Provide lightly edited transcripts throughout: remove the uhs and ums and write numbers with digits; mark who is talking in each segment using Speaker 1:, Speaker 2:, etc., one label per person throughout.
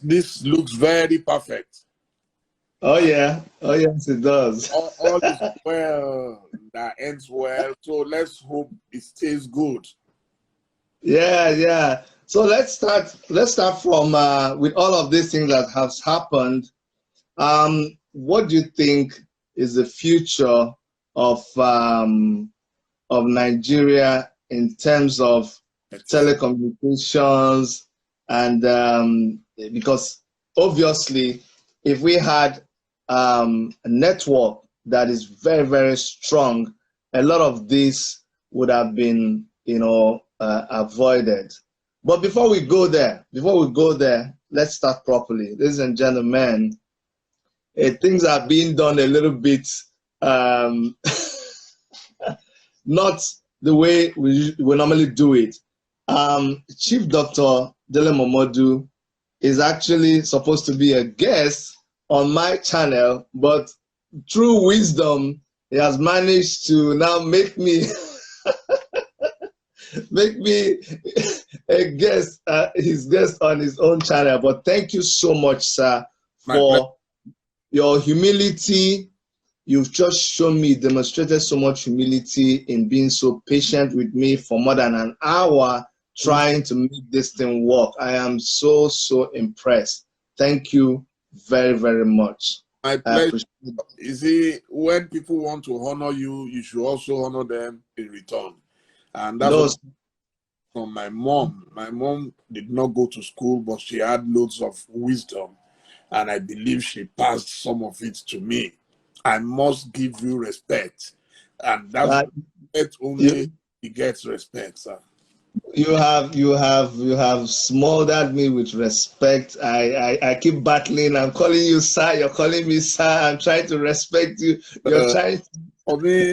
Speaker 1: this looks very perfect.
Speaker 2: Oh yeah, oh yes, it does.
Speaker 1: All is well that ends well. So let's hope it stays good.
Speaker 2: Yeah, yeah. So let's start from with all of these things that has happened. What do you think is the future of Nigeria in terms of telecommunications? And because obviously, if we had a network that is very, very strong, a lot of this would have been, avoided. But before we go there, let's start properly. Ladies and gentlemen, things are being done a little bit not the way we normally do it. Chief Dr. Dele Momodu is actually supposed to be a guest on my channel, but through wisdom, he has managed to now make me a guest, his guest on his own channel. But thank you so much, sir, for your humility. You've just shown me, demonstrated so much humility in being so patient with me for more than an hour trying to make this thing work. I am so, so impressed. Thank you very, very much.
Speaker 1: My pleasure. You see, when people want to honor you, you should also honor them in return. And that's from my mom. My mom did not go to school, but she had loads of wisdom. And I believe she passed some of it to me. I must give you respect. And that's only he gets respect, sir.
Speaker 2: You have smothered me with respect. I keep battling. I'm calling you sir. You're calling me sir. I'm trying to respect you. You're trying.
Speaker 1: For me,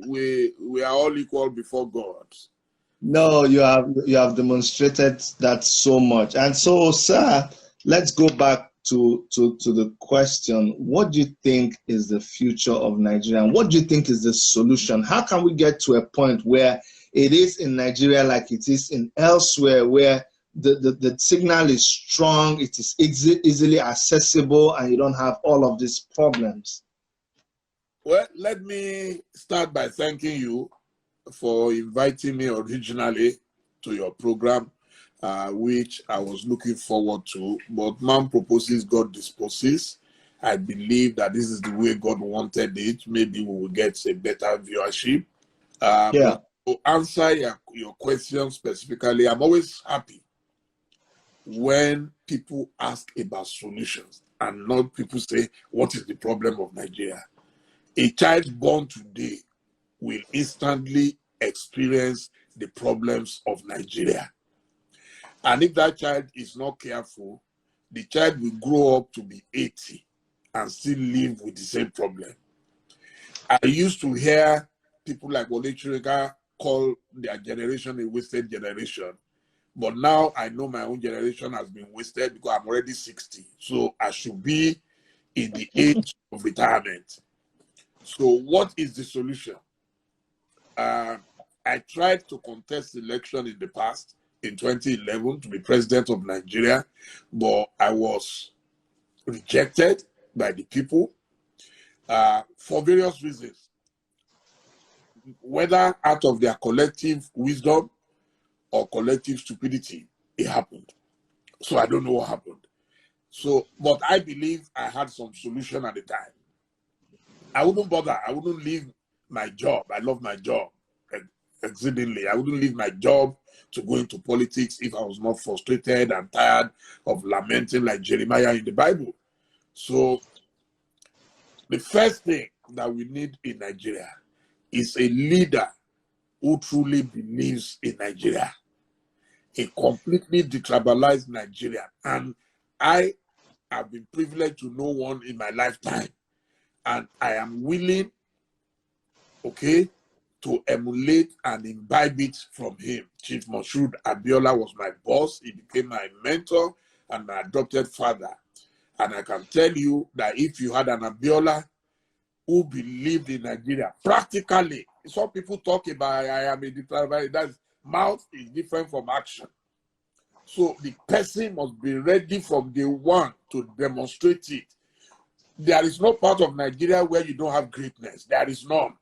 Speaker 1: we are all equal before God.
Speaker 2: No, you have demonstrated that so much. And so, sir, let's go back to the question. What do you think is the future of Nigeria? And what do you think is the solution? How can we get to a point where it is in Nigeria like it is in elsewhere, where the signal is strong, it is easily accessible, and you don't have all of these problems?
Speaker 1: Well, let me start by thanking you for inviting me originally to your program, which I was looking forward to. But man proposes, God disposes. I believe that this is the way God wanted it. Maybe we will get a better viewership.
Speaker 2: Yeah.
Speaker 1: To answer your question specifically, I'm always happy when people ask about solutions and not people say, what is the problem of Nigeria? A child born today will instantly experience the problems of Nigeria. And if that child is not careful, the child will grow up to be 80 and still live with the same problem. I used to hear people like Wole Soyinka call their generation a wasted generation. But now I know my own generation has been wasted because I'm already 60. So I should be in the age of retirement. So what is the solution? I tried to contest election in the past, in 2011, to be president of Nigeria, but I was rejected by the people for various reasons. Whether out of their collective wisdom or collective stupidity, it happened. So I don't know what happened. So, but I believe I had some solution at the time. I wouldn't bother. I wouldn't leave my job. I love my job exceedingly. I wouldn't leave my job to go into politics if I was not frustrated and tired of lamenting like Jeremiah in the Bible. So the first thing that we need in Nigeria is a leader who truly believes in Nigeria, a completely detribalized Nigeria. And I have been privileged to know one in my lifetime. And I am willing, okay, to emulate and imbibe it from him. Chief Moshood Abiola was my boss. He became my mentor and my adopted father. And I can tell you that if you had an Abiola who believed in Nigeria, practically, some people talk about I am a detribalized. That's mouth is different from action. So the person must be ready from day one to demonstrate it. There is no part of Nigeria where you don't have greatness. There is none.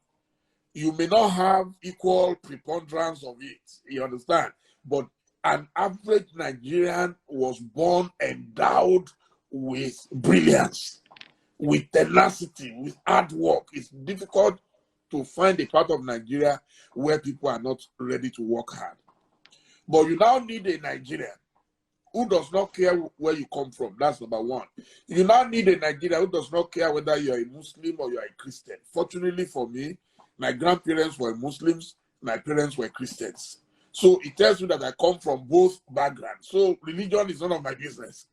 Speaker 1: You may not have equal preponderance of it, you understand? But an average Nigerian was born endowed with brilliance, with tenacity, with hard work. It's difficult to find a part of Nigeria where people are not ready to work hard. But you now need a Nigerian who does not care where you come from. That's number one. You now need a Nigerian who does not care whether you're a Muslim or you're a Christian. Fortunately for me, my grandparents were Muslims, my parents were Christians. So it tells you that I come from both backgrounds. So religion is none of my business.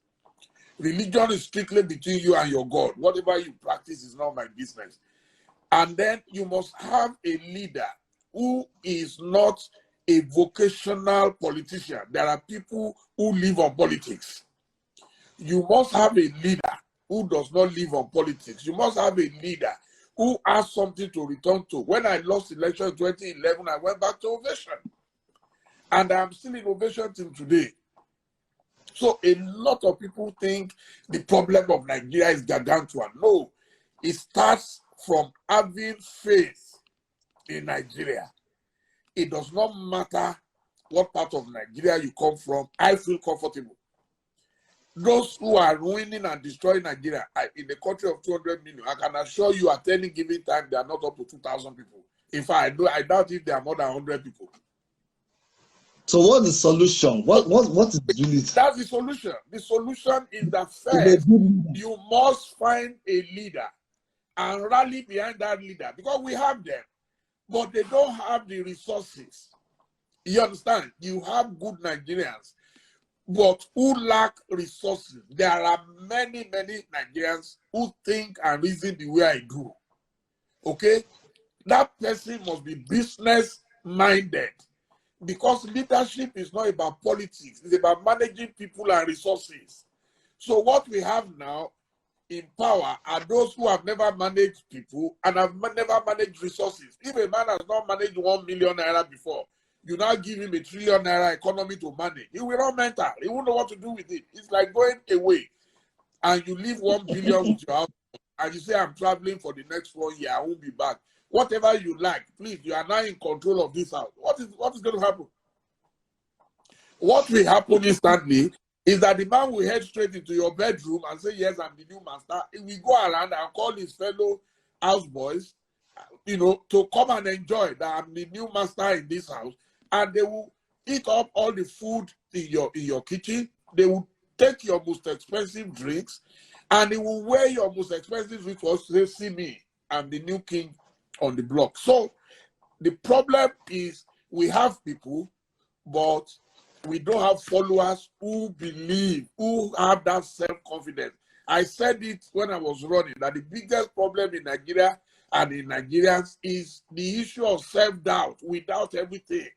Speaker 1: Religion is strictly between you and your God. Whatever you practice is not my business. And then you must have a leader who is not a vocational politician. There are people who live on politics. You must have a leader who does not live on politics. You must have a leader who has something to return to. When I lost election in 2011, I went back to Ovation. And I'm still in Ovation till today. So a lot of people think the problem of Nigeria is gargantuan. No, it starts from having faith in Nigeria. It does not matter what part of Nigeria you come from. I feel comfortable. Those who are ruining and destroying Nigeria in the country of 200 million, I can assure you at any given time, they are not up to 2,000 people. In fact, I doubt if there are more than 100 people.
Speaker 2: So what's the solution? What is really?
Speaker 1: That's the solution. The solution is that first, you must find a leader and rally behind that leader, because we have them, but they don't have the resources. You understand? You have good Nigerians, but who lack resources. There are many Nigerians who think and reason the way I do. Okay? That person must be business-minded, because leadership is not about politics. It's about managing people and resources. So what we have now in power are those who have never managed people and have never managed resources. If a man has not managed 1 million naira before, you now give him a 1 trillion naira economy to manage, he will not mental. He won't know what to do with it. It's like going away and you leave 1 billion with your house and you say, I'm traveling for the next 1 year, I won't be back. Whatever you like, please, you are now in control of this house. What is going to happen? What will happen instantly is that the man will head straight into your bedroom and say, yes, I'm the new master. He will go around and call his fellow houseboys, to come and enjoy that I'm the new master in this house. And they will eat up all the food in your kitchen. They will take your most expensive drinks, and they will wear your most expensive drinks to say, see me, I'm the new king on the block. So the problem is we have people, but we don't have followers who believe, who have that self-confidence. I said it when I was running, that the biggest problem in Nigeria and in Nigerians is the issue of self-doubt. Without everything,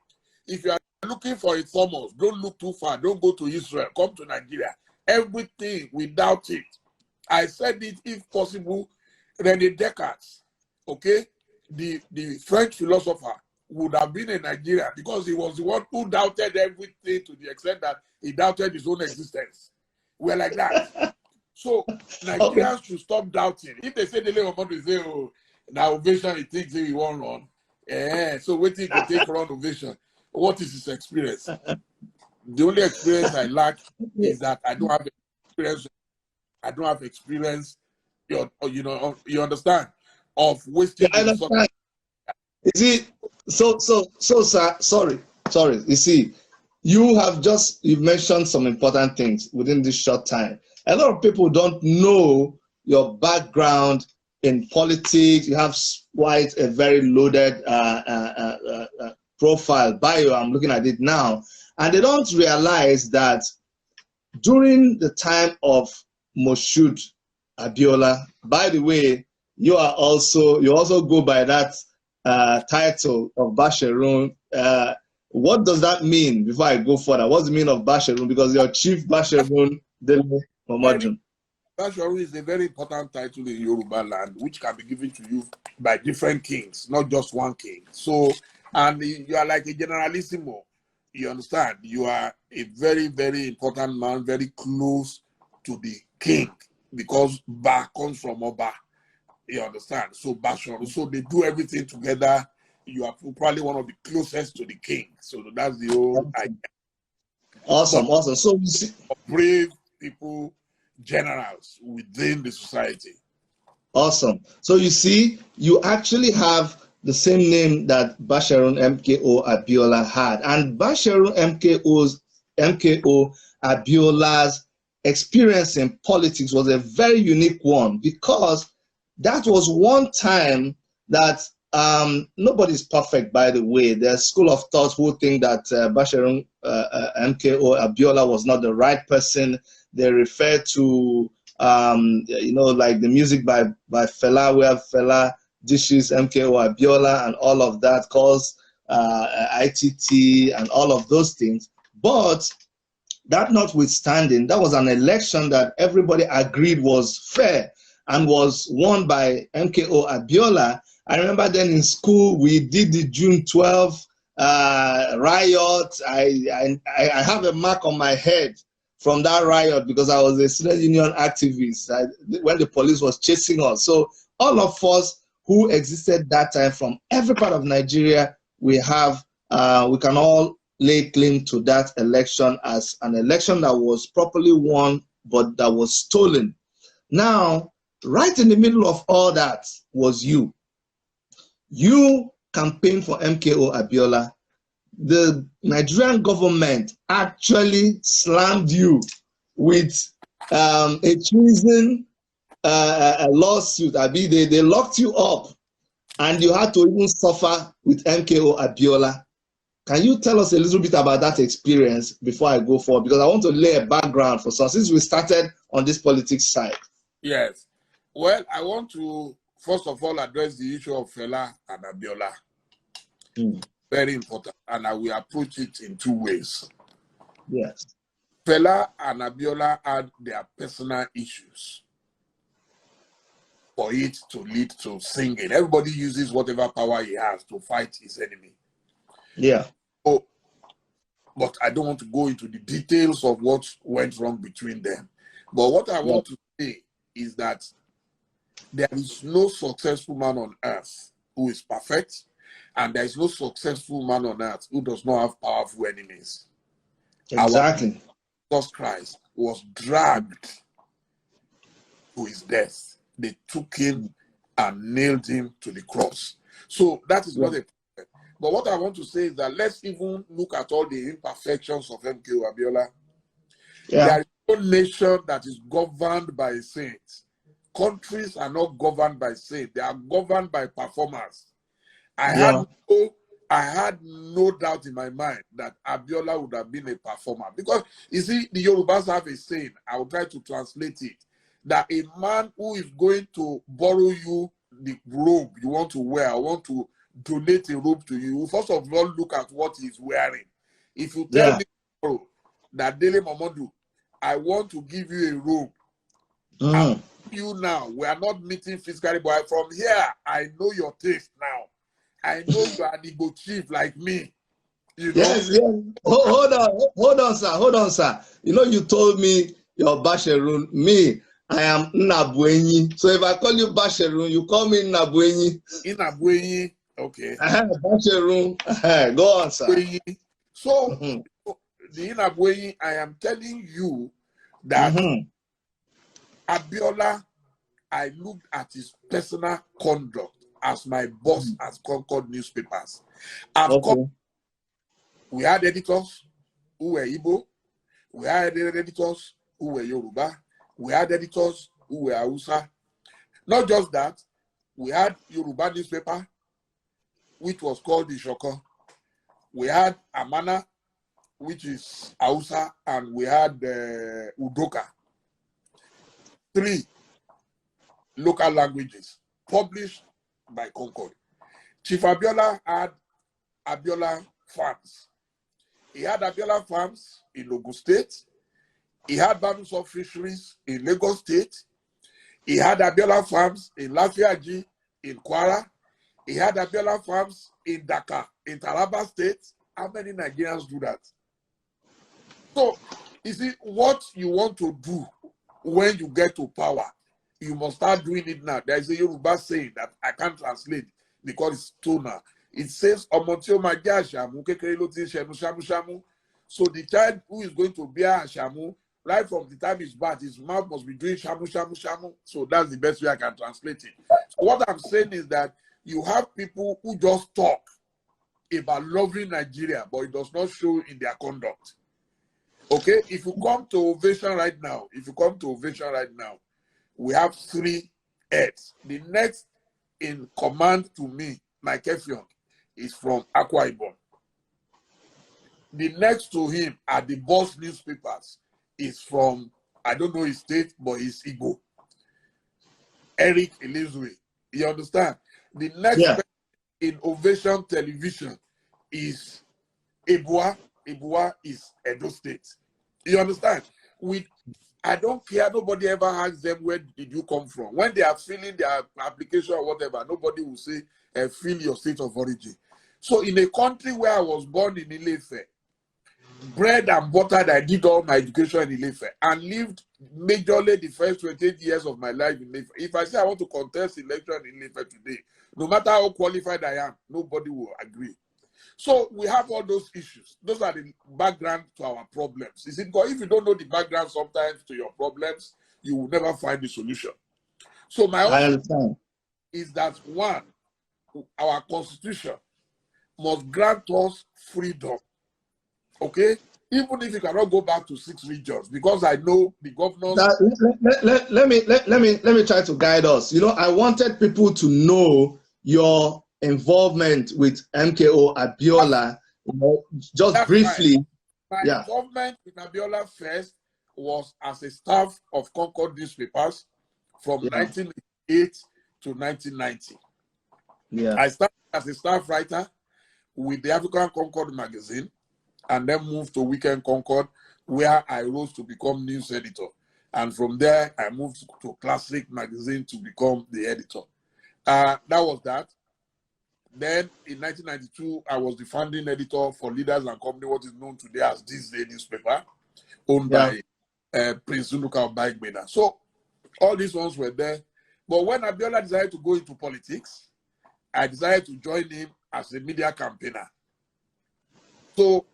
Speaker 1: if you are looking for a Thomas, don't look too far. Don't go to Israel. Come to Nigeria. Everything without it. I said it, if possible, René Descartes, okay, the French philosopher, would have been in Nigeria, because he was the one who doubted everything to the extent that he doubted his own existence. We're like that. So Nigerians should stop doubting. If they say Dele Momodu say, oh, now Ovation, he thinks he won't run. So waiting to take run Ovation. What is his experience? The only experience I lack is that I don't have experience. I don't have experience. You understand? Of wasting.
Speaker 2: Yeah, I understand. You see, so sir, sorry. You see, you've mentioned some important things within this short time. A lot of people don't know your background in politics. You have quite a very loaded profile, bio. I'm looking at it now, and they don't realize that during the time of Moshood Abiola, by the way, you also go by that title of Basharun. What does that mean? Before I go further, what's the meaning of Basharun? Because your chief Basharun, Dele Momodu.
Speaker 1: Basharun is a very important title in Yoruba land, which can be given to you by different kings, not just one king. So, and you are like a generalissimo. you understand, you are a very, very important man, very close to the king, because Ba comes from Oba. You understand? So Bashor, so they do everything together. You are probably one of the closest to the king. So that's the whole idea.
Speaker 2: Awesome, awesome. So we see
Speaker 1: brave people, generals within the society.
Speaker 2: awesome. So you see, you actually have the same name that Basharun MKO Abiola had. And Basharun MKO Abiola's experience in politics was a very unique one, because that was one time that nobody's perfect, by the way. There's school of thought who think that Basharun MKO Abiola was not the right person. They refer to you know, like the music by Fela, where Fela dishes MKO Abiola and all of that, calls ITT and all of those things. But that notwithstanding, that was an election that everybody agreed was fair and was won by MKO Abiola. I remember then in school, we did the June 12 riot. I have a mark on my head from that riot because I was a student union activist when the police was chasing us. So all of us who existed that time from every part of Nigeria, we can all lay claim to that election as an election that was properly won, but that was stolen. Now, right in the middle of all that was you. You campaigned for MKO Abiola. The Nigerian government actually slammed you with a treason a lawsuit. They locked you up, and you had to even suffer with MKO Abiola. Can you tell us a little bit about that experience before I go forward? Because I want to lay a background for some, since we started on this politics side.
Speaker 1: Yes. Well, I want to first of all address the issue of Fela and Abiola. Very important, and I will approach it in two ways.
Speaker 2: Yes.
Speaker 1: Fela and Abiola had their personal issues for it to lead to singing. Everybody uses whatever power he has to fight his enemy.
Speaker 2: Yeah.
Speaker 1: Oh, but I don't want to go into the details of what went wrong between them. But what I want to say is that there is no successful man on earth who is perfect, and there is no successful man on earth who does not have powerful enemies.
Speaker 2: Exactly.
Speaker 1: Our Jesus Christ was dragged to his death. They took him and nailed him to the cross. So that is not a problem. But what I want to say is that let's even look at all the imperfections of MKO Abiola. There is no nation that is governed by saints. Countries are not governed by saints. They are governed by performers. I had no doubt in my mind that Abiola would have been a performer, because you see, the Yorubas have a saying, I will try to translate it, that a man who is going to borrow you the robe you want to wear, want to donate a robe to you, first of all look at what he's wearing. If you tell me tomorrow that Dele Momodu, I want to give you a robe, you now, we are not meeting physically, but from here, I know your taste now. I know you are an Igbo chief like me. You know?
Speaker 2: Yes. Hold on, sir. You know, you told me your Basharun. Me, I am Nnabuenyi. So if I call you Basharun, you call me Nnabuenyi.
Speaker 1: Nnabuenyi, okay.
Speaker 2: Basharun. Go on, sir.
Speaker 1: So, the Nnabuenyi, I am telling you that Abiola, I looked at his personal conduct as my boss has conquered newspapers. We had editors who were Igbo. We had editors who were Yoruba. We had editors who were Hausa. Not just that, we had Yoruba newspaper, which was called the Shoko. We had Amana, which is Hausa, and we had Udoka. 3 local languages published by Concord. Chief Abiola had Abiola Farms. He had Abiola Farms in Ogun State. He had Barnums of Fisheries in Lagos State. He had Abiola Farms in Lafiaji in Kwara. He had Abiola Farms in Dakar in Taraba State. How many Nigerians do that? So, you see, what you want to do when you get to power, you must start doing it now. There is a Yoruba saying that I can't translate because it's toner. It says, so the child who is going to bear Shamu, right from the time he's born, his mouth must be doing shamu, shamu, shamu. So that's the best way I can translate it. So what I'm saying is that you have people who just talk about loving Nigeria, but it does not show in their conduct. Okay, if you come to Ovation right now, we have 3 heads. The next in command to me, my Kefion, is from Akwa Ibom. The next to him are the boss newspapers. Is from, I don't know his state, but he's Igbo. Eric Elizwe. You understand? The next person in Ovation Television is Ebua. Ebua is Edo State. You understand? I don't care. Nobody ever asks them, where did you come from? When they are filling their application or whatever, nobody will say, fill your state of origin. So in a country where I was born in Ile-Ife, bread and butter, I did all my education in Ile-Ife and lived majorly the first 28 years of my life in Ile-Ife. If I say I want to contest election in Ile-Ife today, no matter how qualified I am, nobody will agree. So we have all those issues. Those are the background to our problems. You see, because if you don't know the background sometimes to your problems, you will never find the solution. So my own is that, one, our constitution must grant us freedom. Okay? Even if you cannot go back to 6 regions, because I know the governors.
Speaker 2: Let me try to guide us. You know, I wanted people to know your involvement with MKO Abiola, you know, just
Speaker 1: That's
Speaker 2: briefly.
Speaker 1: My involvement with Abiola first was as a staff of Concord newspapers from 1988 to 1990. I started as a staff writer with the African Concord magazine, and then moved to Weekend Concord, where I rose to become news editor. And from there, I moved to Classic magazine to become the editor. That was that. Then in 1992, I was the founding editor for Leaders and Company, what is known today as This Day newspaper, owned by Prince Zunuka of Baigbeda. So all these ones were there. But when Abiola decided to go into politics, I decided to join him as a media campaigner. So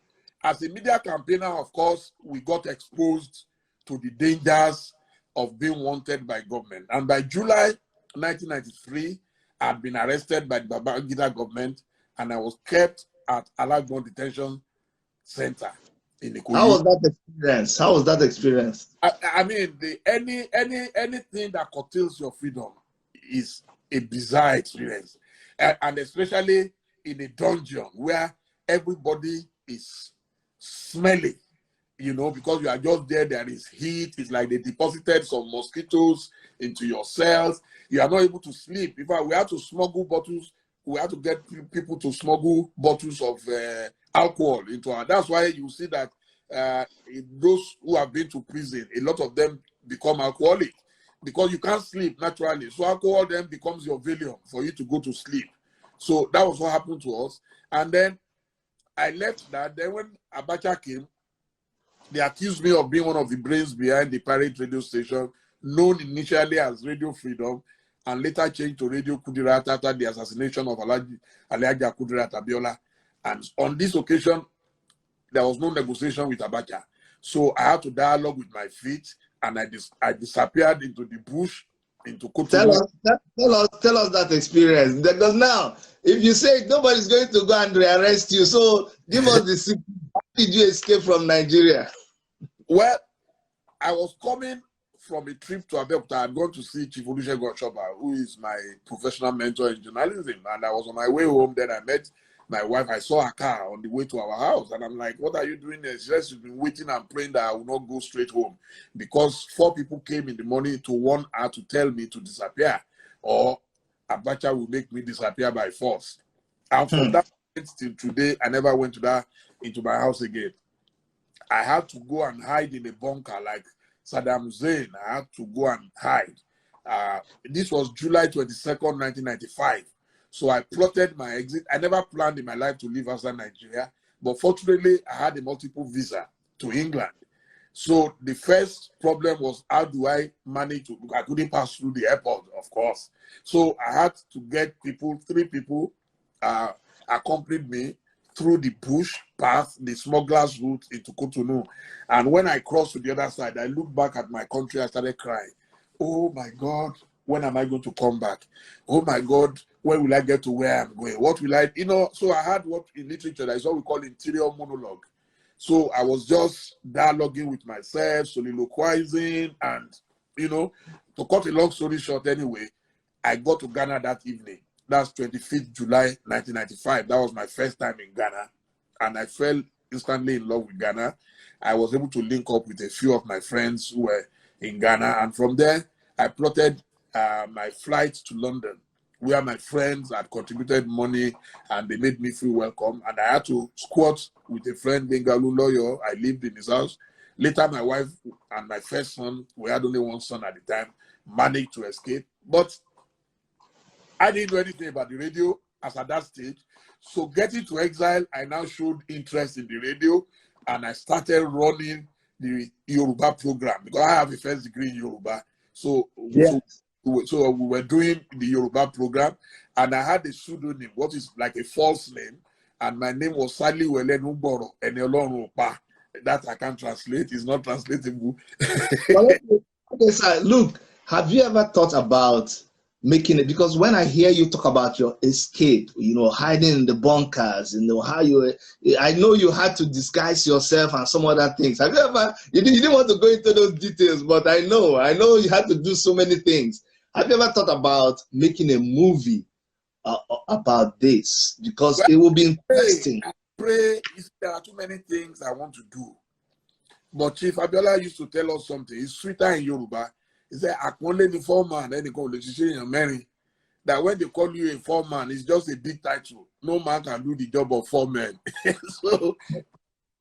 Speaker 1: as a media campaigner, of course, we got exposed to the dangers of being wanted by government. And by July 1993, I had been arrested by the Babangida government, and I was kept at Alagbon Detention Center in Ikoyi.
Speaker 2: How was that experience? How was that experience?
Speaker 1: I mean, anything that curtails your freedom is a bizarre experience, and especially in a dungeon where everybody is smelly, you know, because you are just there. There is heat. It's like they deposited some mosquitoes into your cells. You are not able to sleep. In fact, we have to smuggle bottles. We have to get people to smuggle bottles of alcohol into our. That's why you see that those who have been to prison, a lot of them become alcoholic because you can't sleep naturally. So alcohol then becomes your Valium for you to go to sleep. So that was what happened to us. And then I left that. Then when Abacha came, they accused me of being one of the brains behind the pirate radio station, known initially as Radio Freedom, and later changed to Radio Kudirat after the assassination of Alhaji Kudirat Abiola. And on this occasion, there was no negotiation with Abacha. So I had to dialogue with my feet, and I disappeared into the bush, into Cotonou.
Speaker 2: Tell us that experience. Because now, if you say nobody's going to go and arrest you, so give us the secret. How did you escape from Nigeria?
Speaker 1: Well, I was coming from a trip to Abeokuta. I'm going to see Chief Olusegun Ochoba, who is my professional mentor in journalism. And I was on my way home. Then I met my wife. I saw her car on the way to our house. And I'm like, what are you doing there? She said she's been waiting and praying that I will not go straight home. Because 4 people came in the morning to warn her to tell me to disappear. Or Abacha will make me disappear by force. And from that point till today, I never went into my house again. I had to go and hide in a bunker like Saddam Hussein. I had to go and hide. This was July 22nd, 1995. So I plotted my exit. I never planned in my life to leave outside Nigeria. But fortunately, I had a multiple visa to England. So the first problem was, how do I manage to, I couldn't pass through the airport, of course. So I had to get people, 3 people accompanied me through the bush path, the smuggler's route into Cotonou. And when I crossed to the other side, I looked back at my country, I started crying. Oh my God, when am I going to come back? Oh my God, when will I get to where I'm going? What will I, so I had what in literature, that is what we call interior monologue. So I was just dialoguing with myself, soliloquizing, and, to cut a long story short anyway, I got to Ghana that evening. That's 25th July, 1995. That was my first time in Ghana. And I fell instantly in love with Ghana. I was able to link up with a few of my friends who were in Ghana. And from there, I plotted my flight to London, where my friends had contributed money and they made me feel welcome. And I had to squat with a friend, Bengalu lawyer. I lived in his house. Later, my wife and my first son, we had only one son at the time, managed to escape. But I didn't know anything about the radio as at that stage. So getting to Exile, I now showed interest in the radio, and I started running the Yoruba program because I have a first degree in Yoruba. So,
Speaker 2: Yes.
Speaker 1: so we were doing the Yoruba program, and I had a pseudonym, what is like a false name, and my name was Sali Wele Numboro Eneolorun Opa. That I can't translate, it's not translatable.
Speaker 2: Okay, sir, look, have you ever thought about making it? Because when I hear you talk about your escape, hiding in the bunkers, how I know you had to disguise yourself and some other things. Have you ever, you didn't want to go into those details, but I know you had to do so many things. Have you ever thought about making a movie about this? Because it will be interesting.
Speaker 1: I pray, there are too many things I want to do. But Chief Abiola used to tell us something. It's sweeter in Yoruba. He said, "Akonle the foreman, then they call the Mary." That when they call you a foreman, it's just a big title. No man can do the job of foreman. So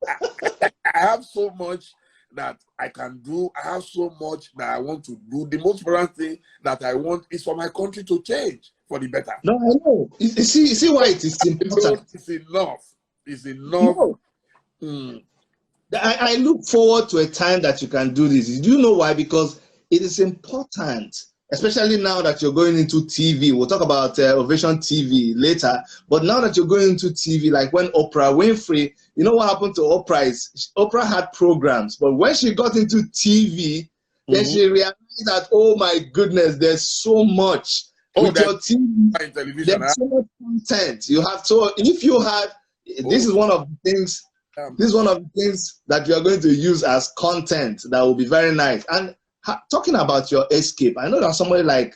Speaker 1: I have so much that I can do. I have so much that I want to do. The most important thing that I want is for my country to change for the better.
Speaker 2: No, I know. You see why it is important.
Speaker 1: It's enough. It's enough.
Speaker 2: No. I look forward to a time that you can do this. Do you know why? Because it is important, especially now that you're going into TV. We'll talk about Ovation TV later. But now that you're going into TV, like when Oprah Winfrey, you know what happened to Oprah is Oprah had programs, but when she got into TV, then she realized that, oh my goodness, there's so much. With your TV, there's so much content. You have so if you had this is one of the things. This is one of the things that you are going to use as content that will be very nice. And talking about your escape, I know that somebody like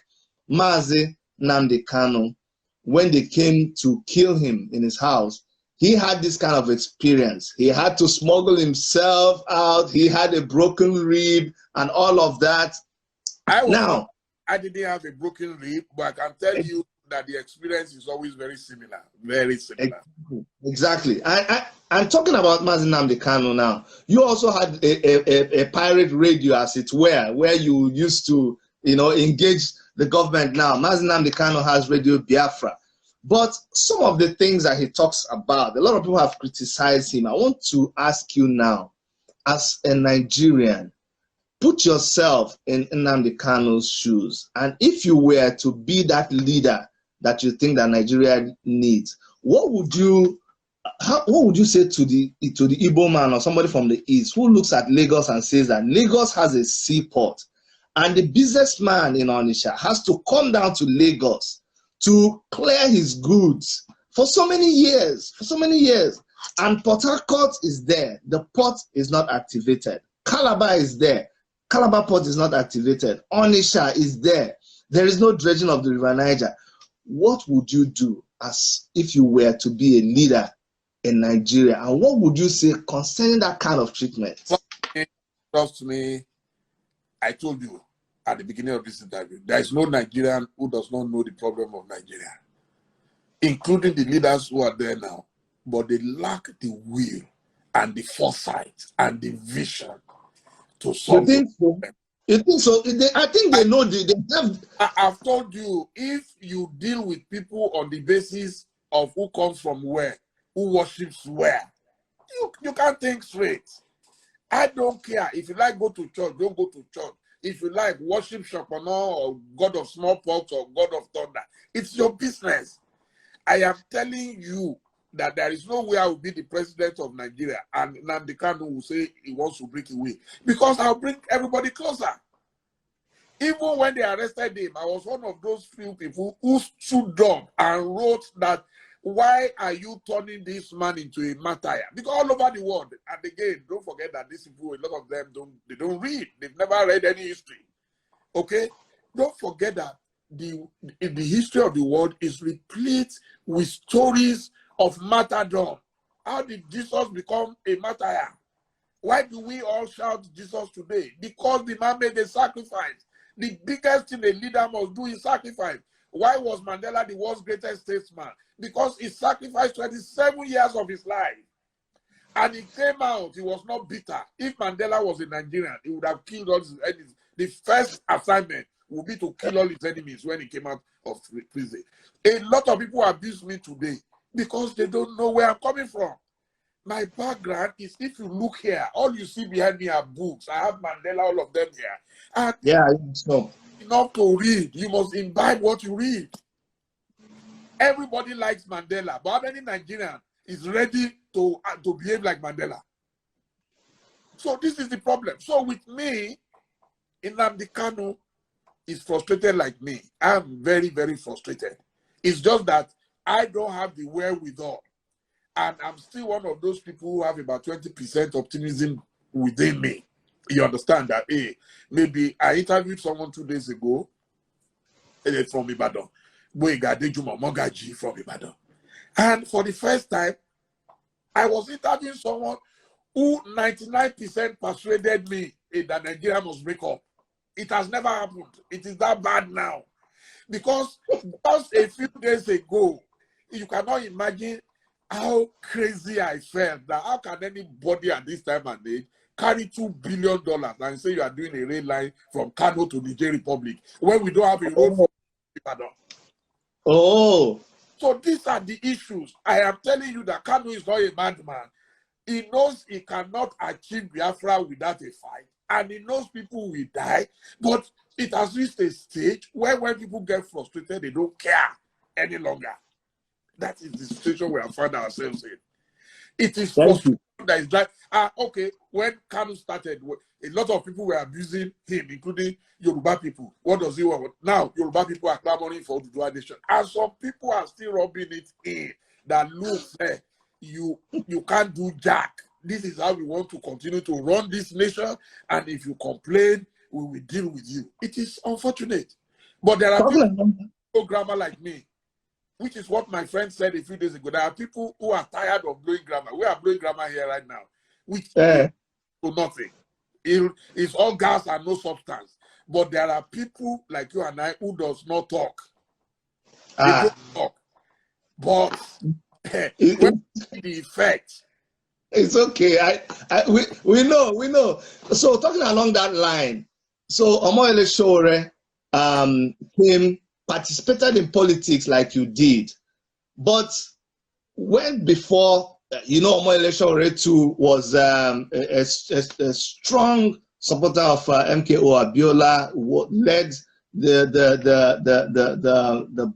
Speaker 2: Mazi Nnamdi Kanu, when they came to kill him in his house, he had this kind of experience. He had to smuggle himself out. He had a broken rib and all of that.
Speaker 1: I didn't have a broken rib, but I can tell you that the experience is always very similar. Very similar.
Speaker 2: Exactly. I'm talking about Mazi Nnamdi Kanu now. You also had a pirate radio, as it were, where you used to, engage the government. Now, Mazi Nnamdi Kanu has Radio Biafra. But some of the things that he talks about, a lot of people have criticized him. I want to ask you now, as a Nigerian, put yourself in Nnamdi Kanu's shoes. And if you were to be that leader that you think that Nigeria needs, what would you say to the Igbo man or somebody from the East who looks at Lagos and says that Lagos has a seaport and the businessman in Onitsha has to come down to Lagos to clear his goods for so many years, and Port Harcourt is there, the port is not activated. Calabar is there, Calabar port is not activated. Onitsha is there, there is no dredging of the River Niger. What would you do as if you were to be a leader in Nigeria? And what would you say concerning that kind of treatment?
Speaker 1: Trust me, I told you at the beginning of this interview, there is no Nigerian who does not know the problem of Nigeria, including the leaders who are there now. But they lack the will and the foresight and the vision to solve it.
Speaker 2: You think so? I think they know. They have.
Speaker 1: I've told you, if you deal with people on the basis of who comes from where, who worships where, You can't think straight. I don't care. If you like go to church, don't go to church. If you like worship Shokono or God of smallpox or God of thunder, it's your business. I am telling you that there is no way I will be the president of Nigeria and Nnamdi Kanu will say he wants to break away, because I'll bring everybody closer. Even when they arrested him, I was one of those few people who stood up and wrote that, why are you turning this man into a martyr? Because all over the world, and again, don't forget that these people, a lot of them don't read. They've never read any history. Okay? Don't forget that the history of the world is replete with stories of martyrdom. How did Jesus become a martyr? Why do we all shout Jesus today? Because the man made a sacrifice. The biggest thing a leader must do is sacrifice. Why was Mandela the world's greatest statesman? Because he sacrificed 27 years of his life. And he came out, he was not bitter. If Mandela was a Nigerian, he would have killed all his enemies. The first assignment would be to kill all his enemies when he came out of prison. A lot of people abuse me today because they don't know where I'm coming from. My background is, if you look here, all you see behind me are books. I have Mandela, all of them here. And
Speaker 2: yeah, so
Speaker 1: enough to read. You must imbibe what you read. Everybody likes Mandela, but how many Nigerians is ready to behave like Mandela? So this is the problem. So with me, Nnamdi Kanu is frustrated like me. I'm very, very frustrated. It's just that I don't have the wherewithal. And I'm still one of those people who have about 20% optimism within me. You understand that? Maybe I interviewed someone 2 days ago from Ibadan, Boyega Mogaji from Ibadan. And for the first time, I was interviewing someone who 99% persuaded me that Nigeria must break up. It has never happened. It is that bad now. Because just a few days ago, you cannot imagine how crazy I felt. That how can anybody at this time and age carry $2 billion and say you are doing a rail line from Kano to Niger Republic when we don't have a road for Ibadan?
Speaker 2: Oh.
Speaker 1: So these are the issues. I am telling you that Kano is not a madman. He knows he cannot achieve Biafra without a fight. And he knows people will die. But it has reached a stage where when people get frustrated, they don't care any longer. That is the situation we have found ourselves in. It is frustration that is like, okay, when Kanu started, a lot of people were abusing him, including Yoruba people. What does he want? Now, Yoruba people are clamoring for the nation. And some people are still rubbing it in that, look, you can't do jack. This is how we want to continue to run this nation. And if you complain, we will deal with you. It is unfortunate. But there are people who grammar like me, which is what my friend said a few days ago. There are people who are tired of blowing grammar. We are blowing grammar here right now, which is nothing. It's all gas and no substance. But there are people like you and I who does not talk. They don't talk. But when the effect.
Speaker 2: It's okay. We know. So talking along that line, so Omoyele Sowore participated in politics like you did, but when before, Omoyele Sowore too was a strong supporter of MKO Abiola, led the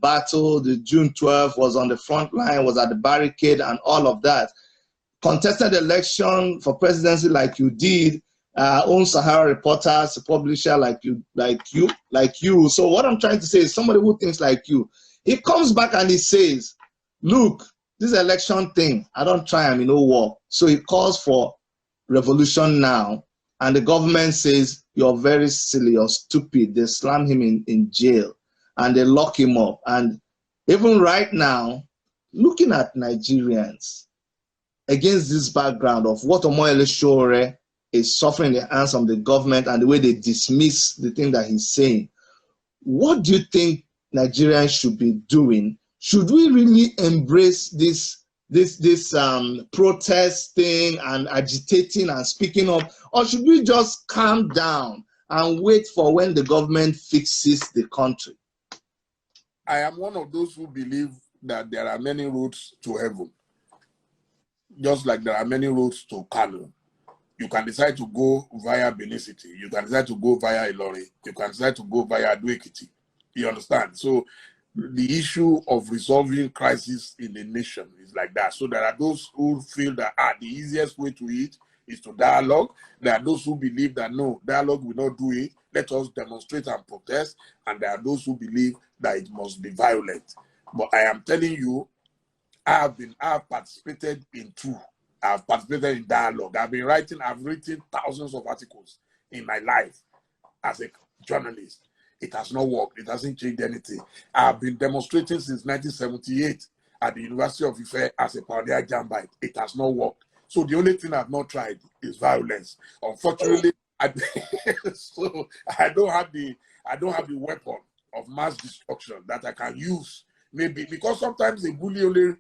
Speaker 2: battle. The June 12th, was on the front line, was at the barricade, and all of that. Contested election for presidency like you did, own Sahara Reporters, a publisher like you. So what I'm trying to say is, somebody who thinks like you, he comes back and he says, look, this election thing, I don't try, I'm in no war. So he calls for revolution now, and the government says, you're very silly, you're stupid. They slam him in jail and they lock him up. And even right now, looking at Nigerians, against this background of what Omoyele Sowore is suffering in the hands of the government and the way they dismiss the thing that he's saying, what do you think Nigerians should be doing? Should we really embrace this protest thing and agitating and speaking up, or should we just calm down and wait for when the government fixes the country?
Speaker 1: I am one of those who believe that there are many roads to heaven. just like there are many roads to Kano. You can decide to go via Benin City. You can decide to go via Ilori. You can decide to go via Ado-Ekiti. You understand? So the issue of resolving crisis in the nation is like that. So there are those who feel that the easiest way to it is to dialogue. There are those who believe that no, dialogue will not do it. Let us demonstrate and protest. And there are those who believe that it must be violent. But I am telling you, I have participated in two. I've participated in dialogue. I've written thousands of articles in my life as a journalist. It has not worked. It hasn't changed anything. I've been demonstrating since 1978 at the University of Ife as a pioneer Jambite. It has not worked. So the only thing I've not tried is violence. Unfortunately, so I don't have the weapon of mass destruction that I can use. Maybe because sometimes a bully only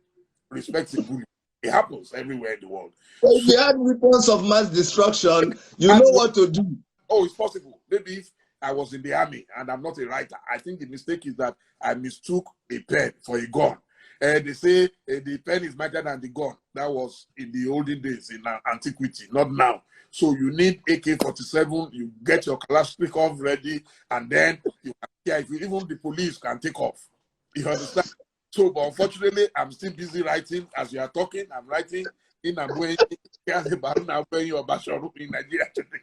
Speaker 1: respects a bully. It happens everywhere in the world.
Speaker 2: So if you had weapons of mass destruction, you know what to do.
Speaker 1: Oh, it's possible. Maybe if I was in the army and I'm not a writer, I think the mistake is that I mistook a pen for a gun. They say the pen is mightier than the gun. That was in the olden days, in antiquity, not now. So you need AK-47, you get your Kalashnikov ready, and then you can, if you, even the police can take off. You understand? So, but unfortunately, I'm still busy writing. As you are talking, I'm writing in Abueyi, in Nigeria today.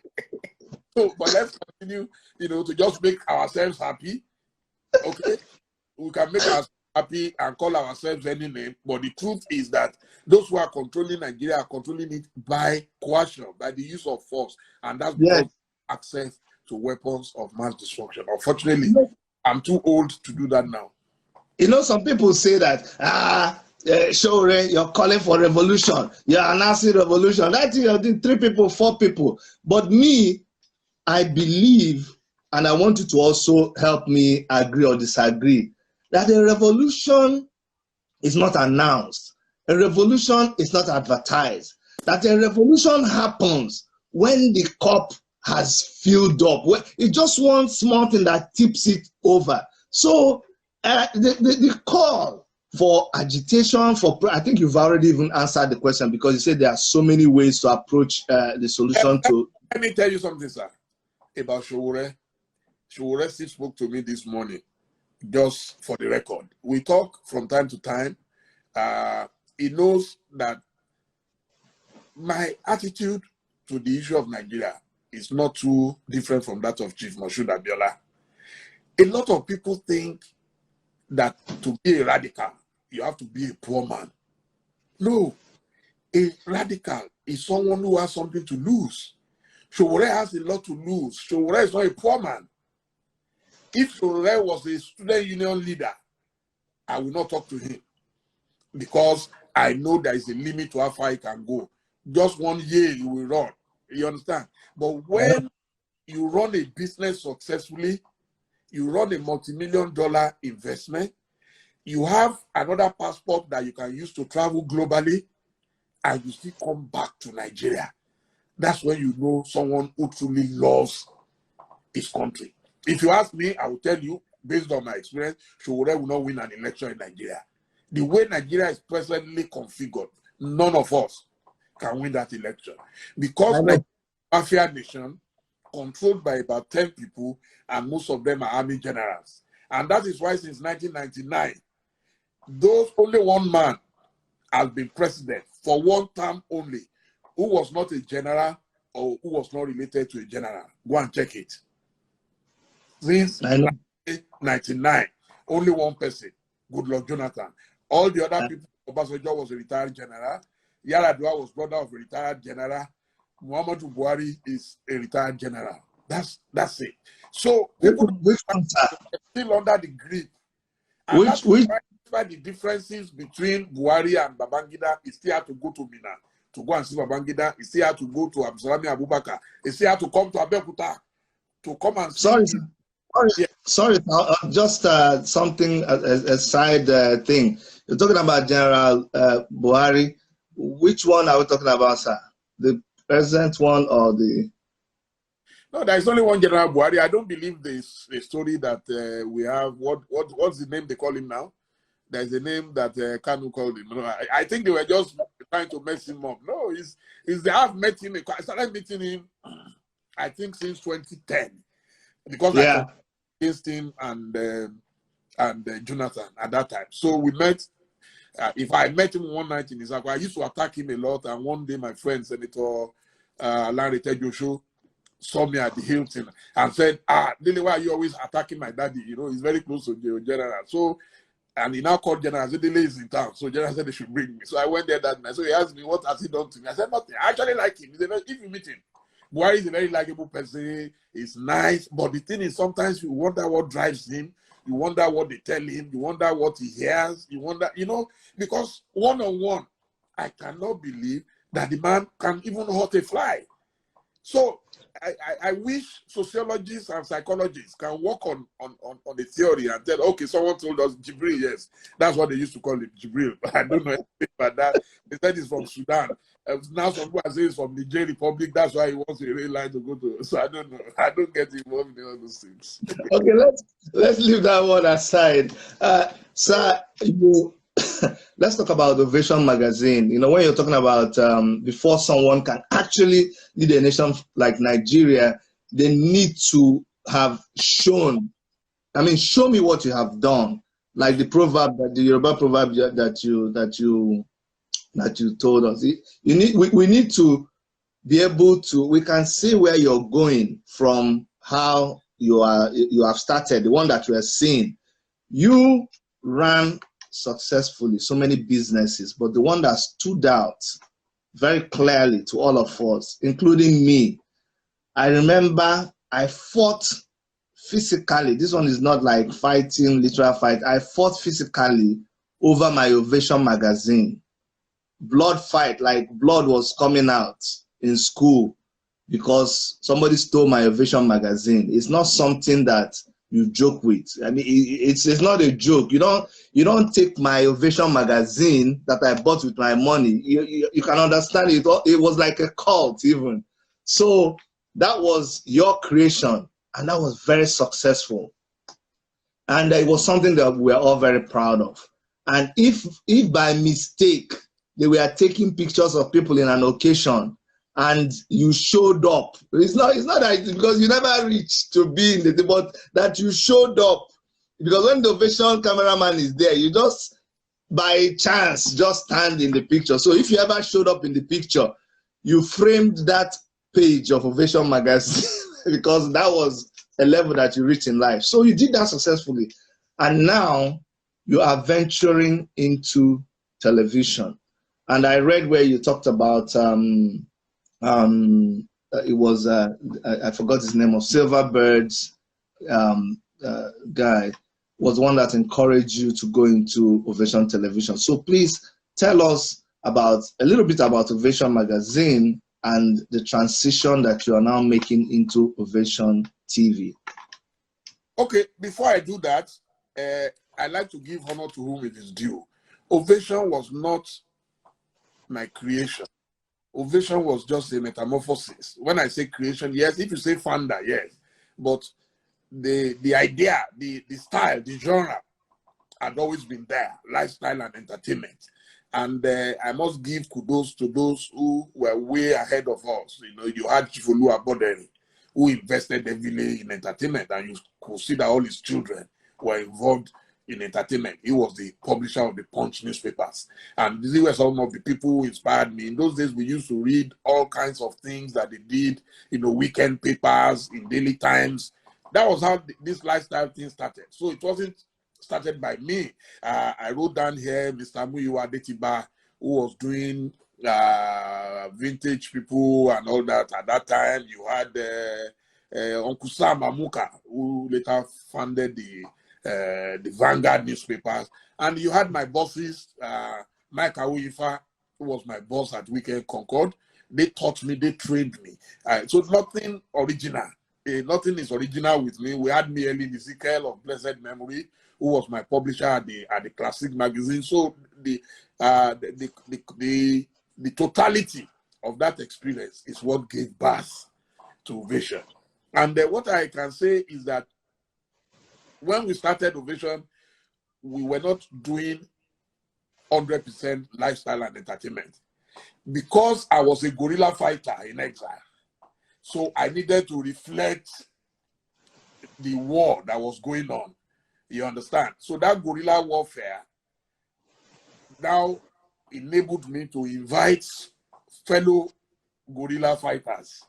Speaker 1: So, but let's continue, to just make ourselves happy. Okay? We can make ourselves happy and call ourselves any name. But the truth is that those who are controlling Nigeria are controlling it by coercion, by the use of force. And that's because access to weapons of mass destruction. Unfortunately, I'm too old to do that now.
Speaker 2: Some people say that, Shore, you're calling for revolution. You're announcing revolution. That's you're doing 3 people, 4 people. But me, I believe, and I want you to also help me agree or disagree, that a revolution is not announced. A revolution is not advertised. That a revolution happens when the cup has filled up. It's just one small thing that tips it over. So the call for agitation, I think you've already even answered the question because you said there are so many ways to approach the solution to.
Speaker 1: Let me tell you something, sir, about Showore. Showore still spoke to me this morning, just for the record. We talk from time to time. He knows that my attitude to the issue of Nigeria is not too different from that of Chief Moshood Abiola. A lot of people think that to be a radical, you have to be a poor man. No, a radical is someone who has something to lose. Showore has a lot to lose. Showore is not a poor man. If Showore was a student union leader, I will not talk to him because I know there is a limit to how far he can go. Just 1 year he will run. You understand? But when you run a business successfully, you run a multi-million-dollar investment, you have another passport that you can use to travel globally, and you still come back to Nigeria. That's when you know someone who truly loves his country. If you ask me, I will tell you, based on my experience, Showore will not win an election in Nigeria. The way Nigeria is presently configured, none of us can win that election. Because Nigeria is a mafia nation, controlled by about 10 people, and most of them are army generals. And that is why since 1999, only one man has been president for 1 term only, who was not a general or who was not related to a general. Go and check it. Since 1999, only one person, Goodluck Jonathan. All the other people, Obasanjo was a retired general, Yaradua was brother of a retired general, Muhammadu Buhari is a retired general. That's it. So people are still under the grip. And that's why the differences between Buhari and Babangida is still have to go to Mina to go and see Babangida. He still have to go to Absalami Abubakar. He still have to come to Abeokuta to come and see.
Speaker 2: Sorry, just something, a side thing. You're talking about General Buhari. Which one are we talking about, sir? The present one or the...
Speaker 1: No, there is only one General Buhari. I don't believe there's a story that we have. What's the name they call him now? There's a name that Kanu called him. No, I think they were just trying to mess him up. No, I've met him. I started meeting him, I think, since 2010, because I competed against him and Jonathan at that time. So we met. If I met him one night in his house, I used to attack him a lot. And one day, my friend, Senator Larry Tejosho, saw me at the Hilton and said, Dele, why are you always attacking my daddy? You know, he's very close to the General. So, and he now called General and said, Dele is in town. So General said they should bring me. So I went there that night. So he asked me, what has he done to me? I said, nothing. I actually like him. He said, if you meet him, Buhari is a very likable person. He's nice. But the thing is, sometimes you wonder what drives him. You wonder what they tell him. You wonder what he hears. You wonder, you know, because one-on-one, I cannot believe that the man can even hurt a fly. So I wish sociologists and psychologists can work on the theory and tell, okay, someone told us Jibril, yes, that's what they used to call him, Jibril. I don't know anything about that. They said he's from Sudan. Now some people are saying he's from the Niger Republic. That's why he wants a rail line to go to. So I don't know. I don't get involved in all those things.
Speaker 2: Okay, let's leave that one aside. Sir, let's talk about Ovation magazine. You know, when you're talking about before someone can actually lead a nation like Nigeria, they need to have shown. I mean, show me what you have done. Like the proverb, the Yoruba proverb that you told us. We need to be able to. We can see where you're going from how you have started. The one that you are seeing, you ran successfully so many businesses, but the one that stood out very clearly to all of us, including me, I remember I fought physically. This one is not like fighting, literal fight. I fought physically over my Ovation magazine. Blood fight, like blood was coming out in school because somebody stole my Ovation magazine. It's not something that you joke with. I mean, it's not a joke. You don't take my Ovation magazine that I bought with my money. You can understand it. It was like a cult even. So that was your creation, and that was very successful. And it was something that we are all very proud of. And if by mistake they were taking pictures of people in an occasion and you showed up, it's not that because you never reached to be in the, but that you showed up, because when the Ovation cameraman is there, you just by chance just stand in the picture. So if you ever showed up in the picture, you framed that page of Ovation magazine because that was a level that you reached in life. So you did that successfully, and now you are venturing into television. And I read where you talked about it was I forgot his name, of Silverbirds guy was one that encouraged you to go into Ovation Television. So please tell us a little bit about Ovation magazine and the transition that you are now making into Ovation TV.
Speaker 1: Okay, before I do that, I'd like to give honor to whom it is due. Ovation was not my creation. Ovation was just a metamorphosis. When I say creation, yes. If you say founder, yes. But the idea, the style, the genre had always been there, lifestyle and entertainment. And I must give kudos to those who were way ahead of us. You know, you had Chifolu Aboderi, who invested heavily in entertainment, and you could see that all his children were involved in entertainment. He was the publisher of the Punch newspapers. And these were some of the people who inspired me. In those days, we used to read all kinds of things that they did, you know, weekend papers, in daily times. That was how this lifestyle thing started. So it wasn't started by me. I wrote down here Mr. Muyiwa Adetiba, who was doing vintage people and all that. At that time, you had Uncle Sam Amuka, who later founded the Vanguard newspapers. And you had my bosses, Mike Awifa, who was my boss at Weekend Concord. They taught me, they trained me. So nothing original. Nothing is original with me. We had Mieli Ezekiel of blessed memory, who was my publisher at the Classic magazine. So the totality of that experience is what gave birth to Ovation. And what I can say is that when we started Ovation, we were not doing 100% lifestyle and entertainment. Because I was a guerrilla fighter in exile, so I needed to reflect the war that was going on. You understand? So that guerrilla warfare now enabled me to invite fellow guerrilla fighters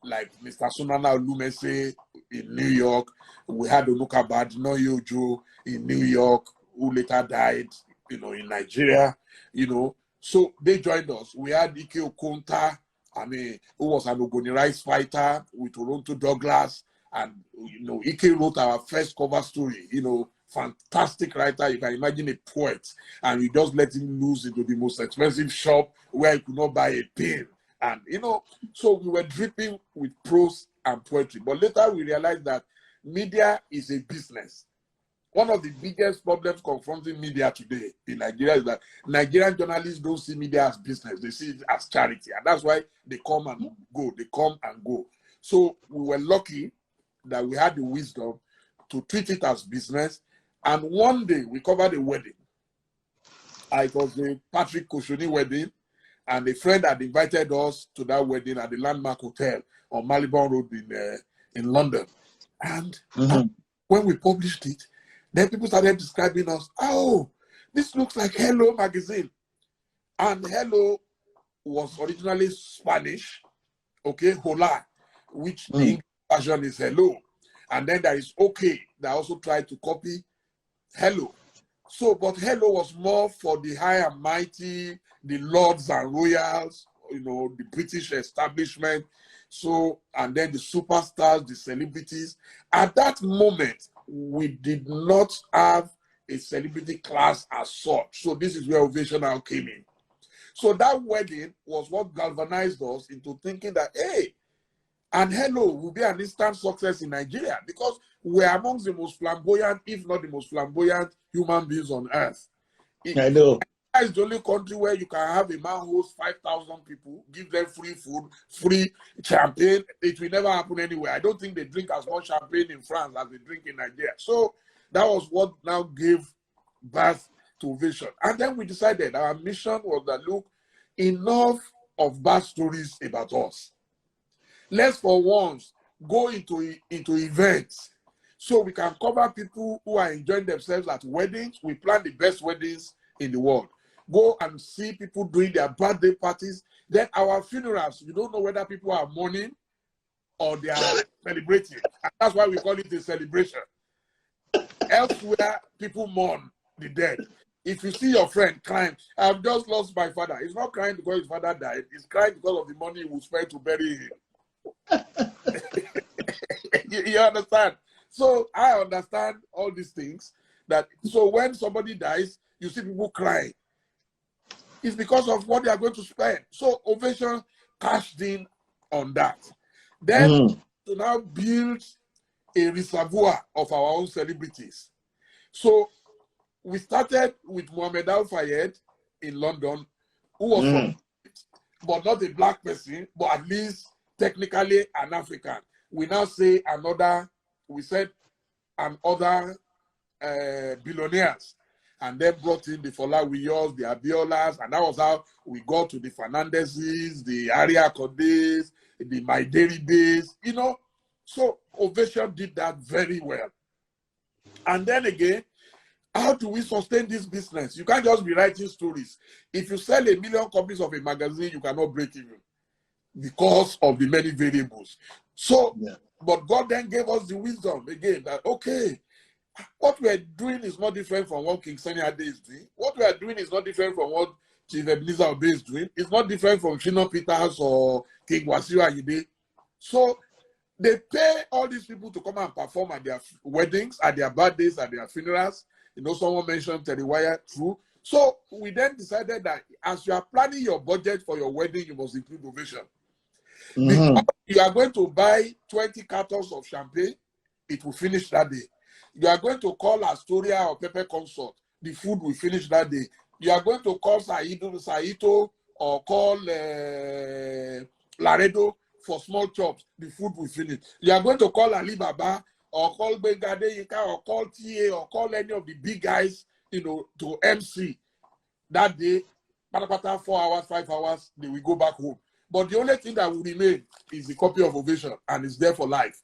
Speaker 1: like Mr. Sunana Lumese in New York. We had Onuka Badnoyojo in New York, who later died, in Nigeria, So they joined us. We had Ike Okonta, who was an Ogoni Rice fighter with Toronto Douglas. And, Ike wrote our first cover story, fantastic writer. You can imagine a poet, and you just let him loose into the most expensive shop where he could not buy a pin. And, so we were dripping with prose and poetry. But later we realized that media is a business. One of the biggest problems confronting media today in Nigeria is that Nigerian journalists don't see media as business. They see it as charity. And that's why they come and go. They come and go. So we were lucky that we had the wisdom to treat it as business. And one day we covered a wedding. It was a Patrick Koshoni wedding. And a friend had invited us to that wedding at the Landmark Hotel on Marylebone Road in London. And when we published it, then people started describing us, oh, this looks like Hello magazine. And Hello was originally Spanish, hola, which the English version is hello. And then there is okay, that also tried to copy Hello. So, but Hello was more for the high and mighty, the lords and royals, the British establishment. So, and then the superstars, the celebrities. At that moment, we did not have a celebrity class as such. So this is where Ovation now came in. So that wedding was what galvanized us into thinking that, hey, and Hello will be an instant success in Nigeria because we're amongst the most flamboyant, if not the most flamboyant human beings on earth.
Speaker 2: I know.
Speaker 1: It's the only country where you can have a man host 5,000 people, give them free food, free champagne. It will never happen anywhere. I don't think they drink as much champagne in France as they drink in Nigeria. So that was what now gave birth to Ovation. And then we decided our mission was that, look, enough of bad stories about us. Let's for once go into events so we can cover people who are enjoying themselves at weddings. We plan the best weddings in the world. Go and see people doing their birthday parties. Then our funerals, you don't know whether people are mourning or they are celebrating. And that's why we call it a celebration. Elsewhere, people mourn the dead. If you see your friend crying, I've just lost my father. He's not crying because his father died. He's crying because of the money he will spend to bury him. you understand? So I understand all these things. So when somebody dies, you see people crying. It's because of what they are going to spend. So Ovation cashed in on that. Then to now build a reservoir of our own celebrities. So we started with Mohammed Al-Fayed in London, who was from, but not a black person, but at least technically an African. We now say other billionaires. And then brought in the Folawiyos, the Abiolas, and that was how we got to the Fernandezes, the Aria Cordes, the Maiderides, So Ovation did that very well. And then again, how do we sustain this business? You can't just be writing stories. If you sell 1 million copies of a magazine, you cannot break even because of the many variables. So, but God then gave us the wisdom again that, okay, what we are doing is not different from what King Sunny Ade is doing. What we are doing is not different from what Chief Ebenezer Obey is doing. It's not different from Shina Peters or King Wasiu Ayinde. So they pay all these people to come and perform at their weddings, at their birthdays, at their funerals. Someone mentioned Terry Wire, true. So we then decided that as you are planning your budget for your wedding, you must include Ovation. Because you are going to buy 20 cartons of champagne, it will finish that day. You are going to call Astoria or Pepe Consort, the food will finish that day. You are going to call Saito or call Laredo for small chops, the food will finish. You are going to call Alibaba or call Bengade Yika or call TA or call any of the big guys, to MC that day, patapata 4 hours, 5 hours, they will go back home. But the only thing that will remain is the copy of Ovation, and it's there for life.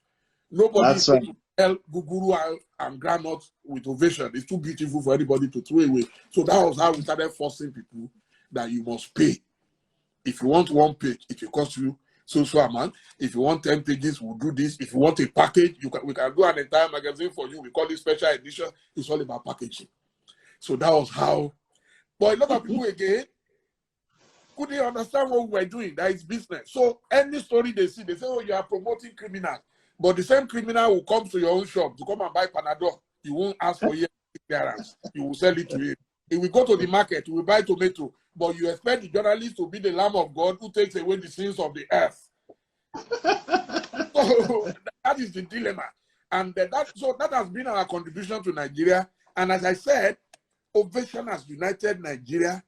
Speaker 1: Nobody is going to sell Guguru and Granite with Ovation. It's too beautiful for anybody to throw away. So that was how we started forcing people that you must pay. If you want one page, it will cost you so amount. If you want 10 pages, we'll do this. If you want a package, we can do an entire magazine for you. We call it special edition. It's all about packaging. So that was how. But a lot of people again couldn't understand what we were doing. That is business. So any story they see, they say, oh, you are promoting criminals. But the same criminal will come to your own shop to come and buy Panadol. You won't ask for year clearance. You will sell it to him. He will go to the market, he will buy tomato. But you expect the journalist to be the Lamb of God who takes away the sins of the earth. So that is the dilemma. And that has been our contribution to Nigeria. And as I said, Ovation has united Nigeria.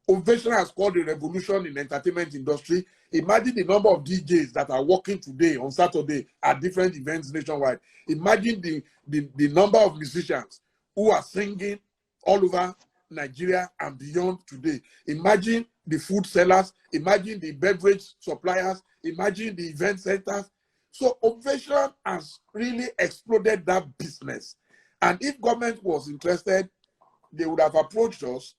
Speaker 1: Ovation has caused a revolution in the entertainment industry. Imagine the number of DJs that are working today on Saturday at different events nationwide. Imagine the number of musicians who are singing all over Nigeria and beyond today. Imagine the food sellers. Imagine the beverage suppliers. Imagine the event centers. So Ovation has really exploded that business. And if government was interested, they would have approached us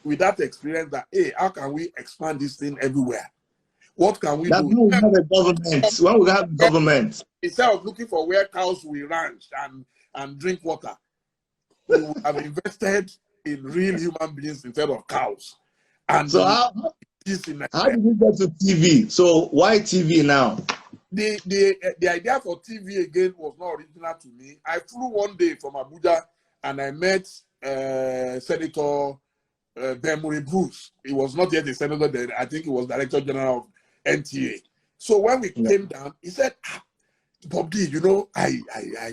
Speaker 1: with that experience that, hey, how can we expand this thing everywhere? What can we do?
Speaker 2: When we have a government. When we have government.
Speaker 1: Instead of looking for where cows will ranch and drink water, we would have invested in real human beings instead of cows. And
Speaker 2: so how did you get to TV? So why TV now?
Speaker 1: The idea for TV again was not original to me. I flew one day from Abuja and I met Senator Demore Bruce. He was not yet a senator then. I think he was Director General of NTA. So when we came down, he said, Bob D, you know, I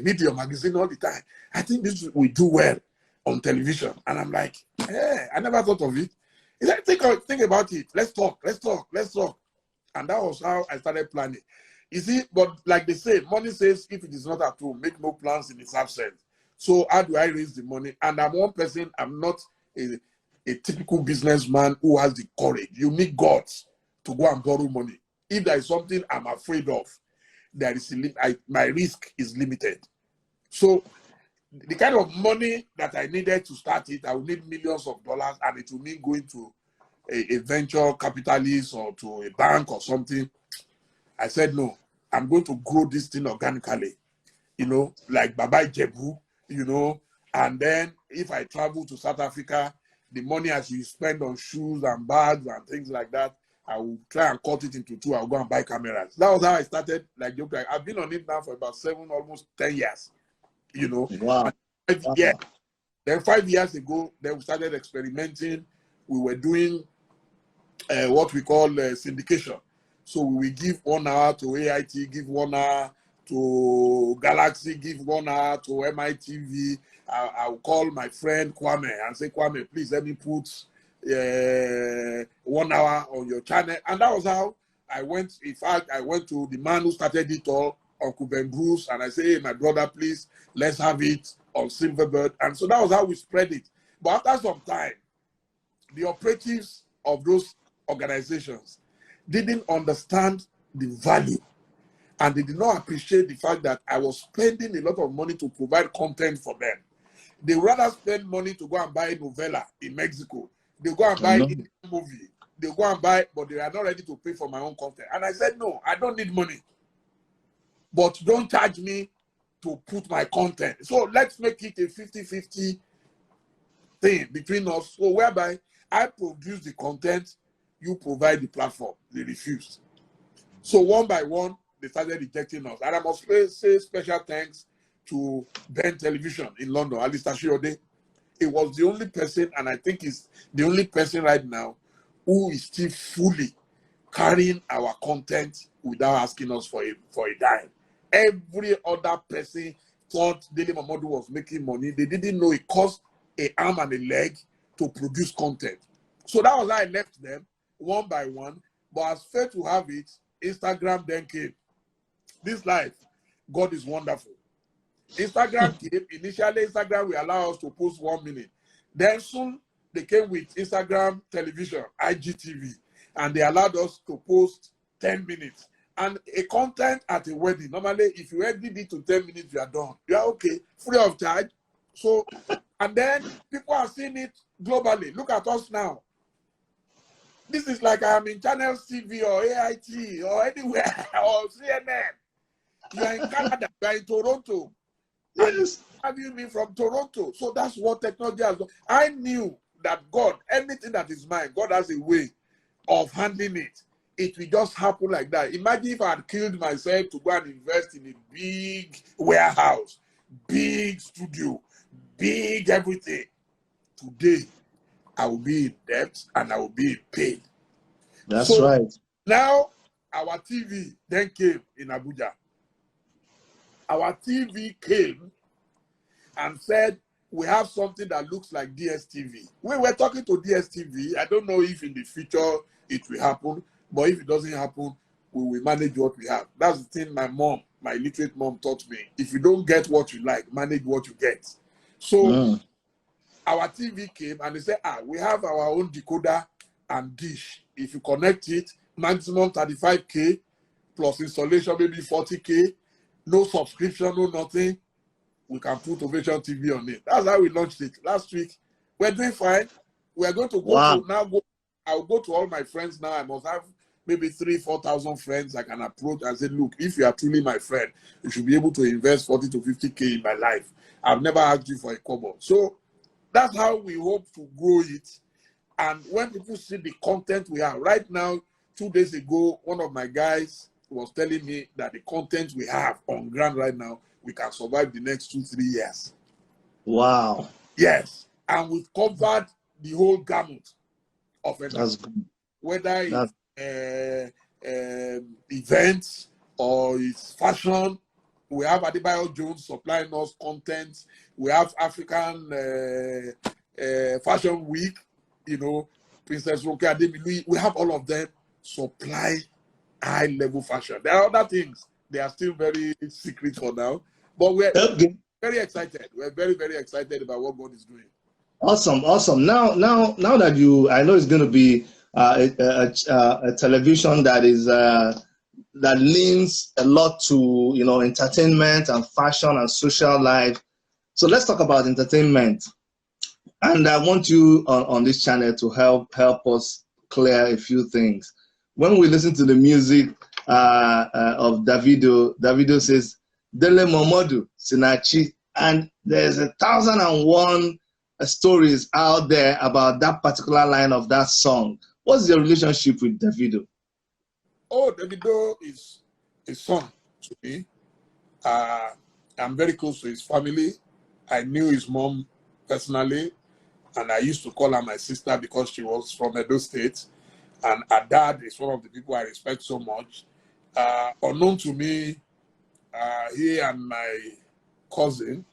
Speaker 1: read your magazine all the time. I think this will do well on television. And I'm like, hey, I never thought of it. He said, think about it. Let's talk. And that was how I started planning. You see, but like they say, money says, if it is not at home, make no plans in its absence. So how do I raise the money? And I'm one person, I'm not a typical businessman who has the courage. You need guts to go and borrow money. If there is something I'm afraid of, there is my risk is limited. So the kind of money that I needed to start it, I would need millions of dollars, and it will mean going to a venture capitalist or to a bank or something. I said, no, I'm going to grow this thing organically, you know, like Baba Ijebu, you know, and then if I travel to South Africa, the money as you spend on shoes and bags and things like that, I will try and cut it into two. I'll go and buy cameras. That was how I started. Like I've been on it now for about 7, almost 10 years, you know.
Speaker 2: Wow.
Speaker 1: Yeah. Then 5 years ago, then we started experimenting. We were doing what we call syndication. So we will give 1 hour to AIT, give 1 hour to Galaxy, give 1 hour to MITV. I'll call my friend Kwame and say, Kwame, please let me put 1 hour on your channel. And that was how I went. In fact, I went to the man who started it all, Uncle Ben Bruce, and I say, hey, my brother, please, let's have it on Silverbird. And so that was how we spread it. But after some time, the operatives of those organizations didn't understand the value, and they did not appreciate the fact that I was spending a lot of money to provide content for them. They rather spend money to go and buy a novella in Mexico. They go and buy a movie. They go and buy, but they are not ready to pay for my own content. And I said, no, I don't need money. But don't charge me to put my content. So let's make it a 50-50 thing between us. So whereby I produce the content, you provide the platform. They refused. So one by one, they started rejecting us. And I must say special thanks to Ben Television in London, Alistair Shiode. It was the only person, and I think it's the only person right now who is still fully carrying our content without asking us for a dime. Every other person thought Dele Momodu was making money. They didn't know it cost an arm and a leg to produce content. So that was how I left them one by one. But as fair to have it, Instagram then came. This life, God is wonderful. Instagram came. Initially, Instagram will allow us to post 1 minute. Then soon, they came with Instagram television, IGTV, and they allowed us to post 10 minutes. And a content at a wedding, normally, if you edit it to 10 minutes, you are done. You are okay, free of charge. So, and then people are seeing it globally. Look at us now. This is like I'm in Channel TV or AIT or anywhere or CNN. You are in Canada, you are in Toronto.
Speaker 2: Yes.
Speaker 1: Having me from Toronto. So that's what technology has done. I knew that God, anything that is mine, God has a way of handling it. It will just happen like that. Imagine if I had killed myself to go and invest in a big warehouse, big studio, big everything. Today, I will be in debt and I will be in pain.
Speaker 2: That's right.
Speaker 1: Now, our TV then came in Abuja. Our TV came and said, we have something that looks like DSTV. We were talking to DSTV. I don't know if in the future it will happen, but if it doesn't happen, we will manage what we have. That's the thing my mom, my literate mom taught me. If you don't get what you like, manage what you get. So our TV came and they said, we have our own decoder and dish. If you connect it, maximum 35K plus installation, maybe 40K, no subscription, no nothing. We can put Ovation TV on it. That's how we launched it last week. We're doing fine. We're going to go to now. I'll go to all my friends now. I must have maybe 3,000-4,000 friends I can approach and say, look, if you are truly my friend, you should be able to invest 40 to 50K in my life. I've never asked you for a kobo. So that's how we hope to grow it. And when people see the content we have right now, 2 days ago, one of my guys was telling me that the content we have on ground right now, we can survive the next 2-3 years.
Speaker 2: Wow.
Speaker 1: Yes. And we've covered the whole gamut of it.
Speaker 2: That's good.
Speaker 1: Whether it's events or it's fashion. We have Adebayo Jones supplying us content. We have African Fashion Week, you know, Princess Roke Ademili. We have all of them supply high-level fashion. There are other things. They are still very secret for now. But we're very excited. We're very, very excited about what God is doing.
Speaker 2: Awesome, awesome. Now that I know it's going to be a television that is that leans a lot to entertainment and fashion and social life. So let's talk about entertainment. And I want you on this channel to help us clear a few things. When we listen to the music of Davido says, Dele Momodu, Sinachi, and there's 1,001 stories out there about that particular line of that song. What's your relationship with Davido?
Speaker 1: Oh, Davido is a son to me. I'm very close to his family. I knew his mom personally, and I used to call her my sister because she was from Edo State. And her dad is one of the people I respect so much. Unknown to me, he and my cousin,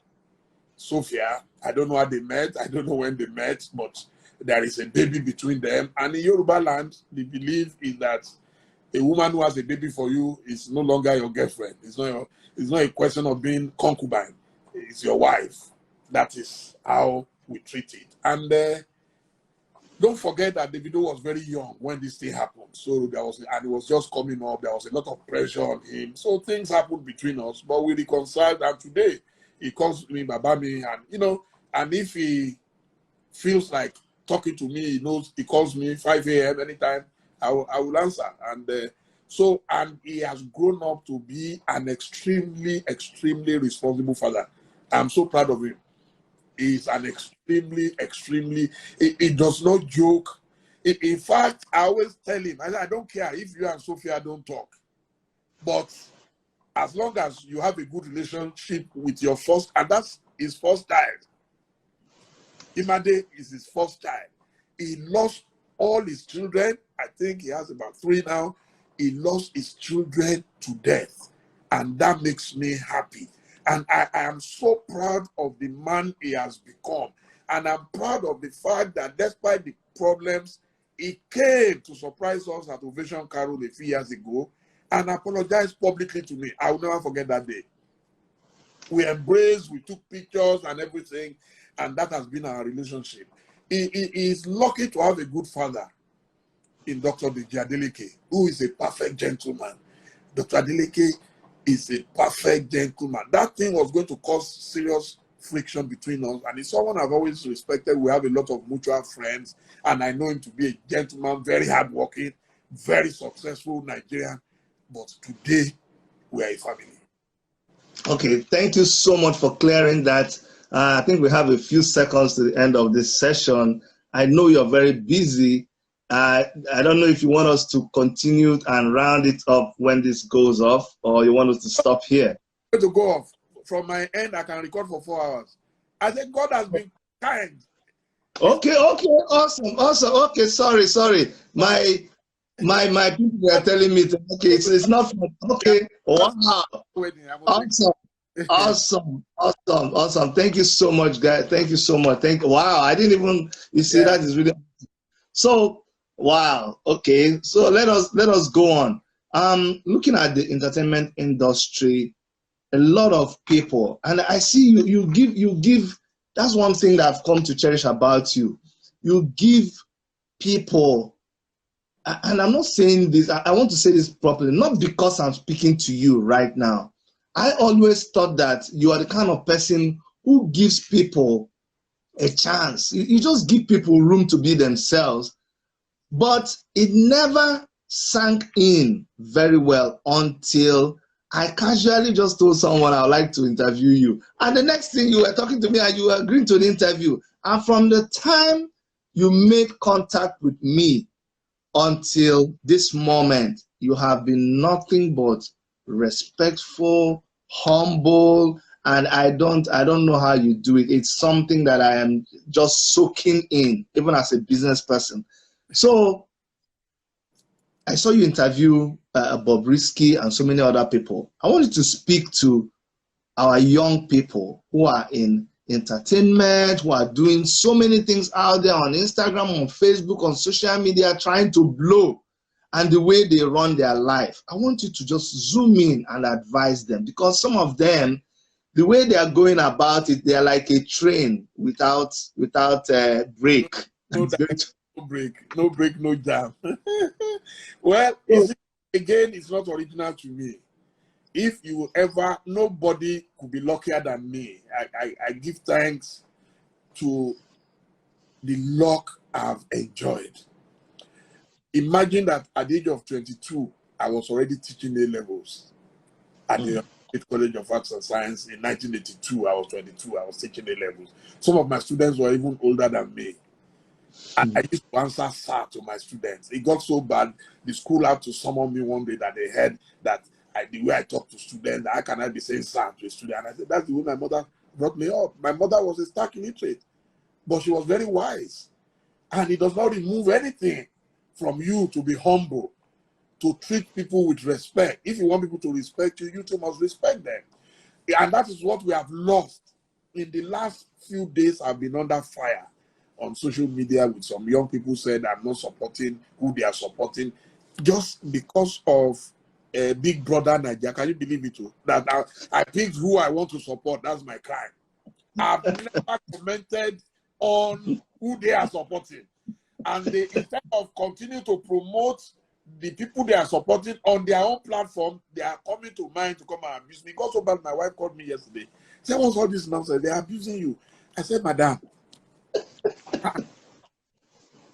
Speaker 1: Sophia, I don't know how they met. I don't know when they met, but there is a baby between them. And in Yoruba land, the belief is that a woman who has a baby for you is no longer your girlfriend. It's not a question of being concubine. It's your wife. That is how we treat it. And don't forget that Davido was very young when this thing happened. So he was just coming up. There was a lot of pressure on him. So things happened between us, but we reconciled. And today he calls me Babami, and and if he feels like talking to me, he calls me 5 a.m. anytime. I will answer. And and he has grown up to be an extremely, extremely responsible father. I'm so proud of him. He's an extremely, he does not joke. In fact, I always tell him, I don't care if you and Sophia don't talk, but as long as you have a good relationship with your first, and that's his first child. Imade is his first child. He lost all his children. I think he has about 3 now. He lost his children to death, and that makes me happy. And I am so proud of the man he has become. And I'm proud of the fact that despite the problems, he came to surprise us at Ovation Carol a few years ago and apologized publicly to me. I will never forget that day. We embraced, we took pictures and everything, and that has been our relationship. he is lucky to have a good father in Dr. Adeleke, who is a perfect gentleman. Dr. Adeleke is a perfect gentleman. That thing was going to cause serious friction between us, and it's someone I've always respected. We have a lot of mutual friends, and I know him to be a gentleman, very hardworking, very successful Nigerian. But today, we are a family.
Speaker 2: Okay, thank you so much for clearing that. I think we have a few seconds to the end of this session. I know you're very busy. I don't know if you want us to continue and round it up when this goes off, or you want us to stop here.
Speaker 1: To go off. From my end, I can record for 4 hours. I think God has been kind.
Speaker 2: Okay, awesome. Okay, sorry. My people are telling me that, okay, it's not fun. Okay, wow. Awesome. Thank you so much, guys. Thank you so much. Wow, I didn't even, you see, that is really, so, wow. Okay, so let us go on. Looking at the entertainment industry, a lot of people, and I see you give, that's one thing that I've come to cherish about you. You give people, and I'm not saying this, I want to say this properly, not because I'm speaking to you right now. I always thought that you are the kind of person who gives people a chance. You just give people room to be themselves, but it never sank in very well until I casually just told someone I would like to interview you. And the next thing, you were talking to me and you were agreeing to the interview. And from the time you made contact with me until this moment, you have been nothing but respectful, humble, and I don't know how you do it. It's something that I am just soaking in, even as a business person. So I saw you interview Bobrisky and so many other people. I wanted to speak to our young people who are in entertainment, who are doing so many things out there on Instagram, on Facebook, on social media, trying to blow, and the way they run their life. I want you to just zoom in and advise them, because some of them, the way they are going about it, they are like a train without brake.
Speaker 1: No break, no jam. Well, again, it's not original to me. If you ever, nobody could be luckier than me. I give thanks to the luck I've enjoyed. Imagine that at the age of 22, I was already teaching A-levels at the College of Arts and Science. In 1982, I was 22, I was teaching A-levels. Some of my students were even older than me. And I used to answer sir to my students. It got so bad, the school had to summon me one day that they heard that the way I talk to students, how can I be saying sir to a student? And I said, that's the way my mother brought me up. My mother was a stark illiterate, but she was very wise. And it does not remove anything from you to be humble, to treat people with respect. If you want people to respect you, you too must respect them. And that is what we have lost. In the last few days, I've been under fire on social media with some young people said I'm not supporting who they are supporting just because of Big Brother Nigeria. Can you believe it? That I picked who I want to support. That's my crime. I've never commented on who they are supporting. And they, instead of continue to promote the people they are supporting on their own platform, they are coming to mine to come and abuse me. Because so bad, my wife called me yesterday. She said, what's all this nonsense? They are abusing you. I said, madam,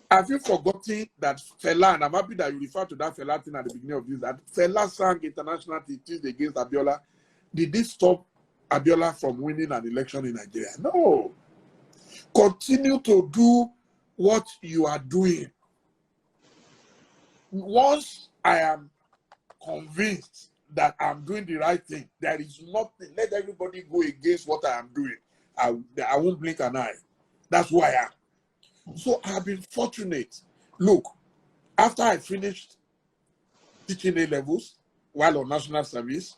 Speaker 1: have you forgotten that Fela, and I'm happy that you referred to that Fela thing at the beginning of this, that Fela sang international teachings against Abiola. Did this stop Abiola from winning an election in Nigeria? No. Continue to do what you are doing. Once I am convinced that I'm doing the right thing, there is nothing. Let everybody go against what I am doing. I won't blink an eye. That's who I am. So I've been fortunate. Look, after I finished teaching A-levels while on national service,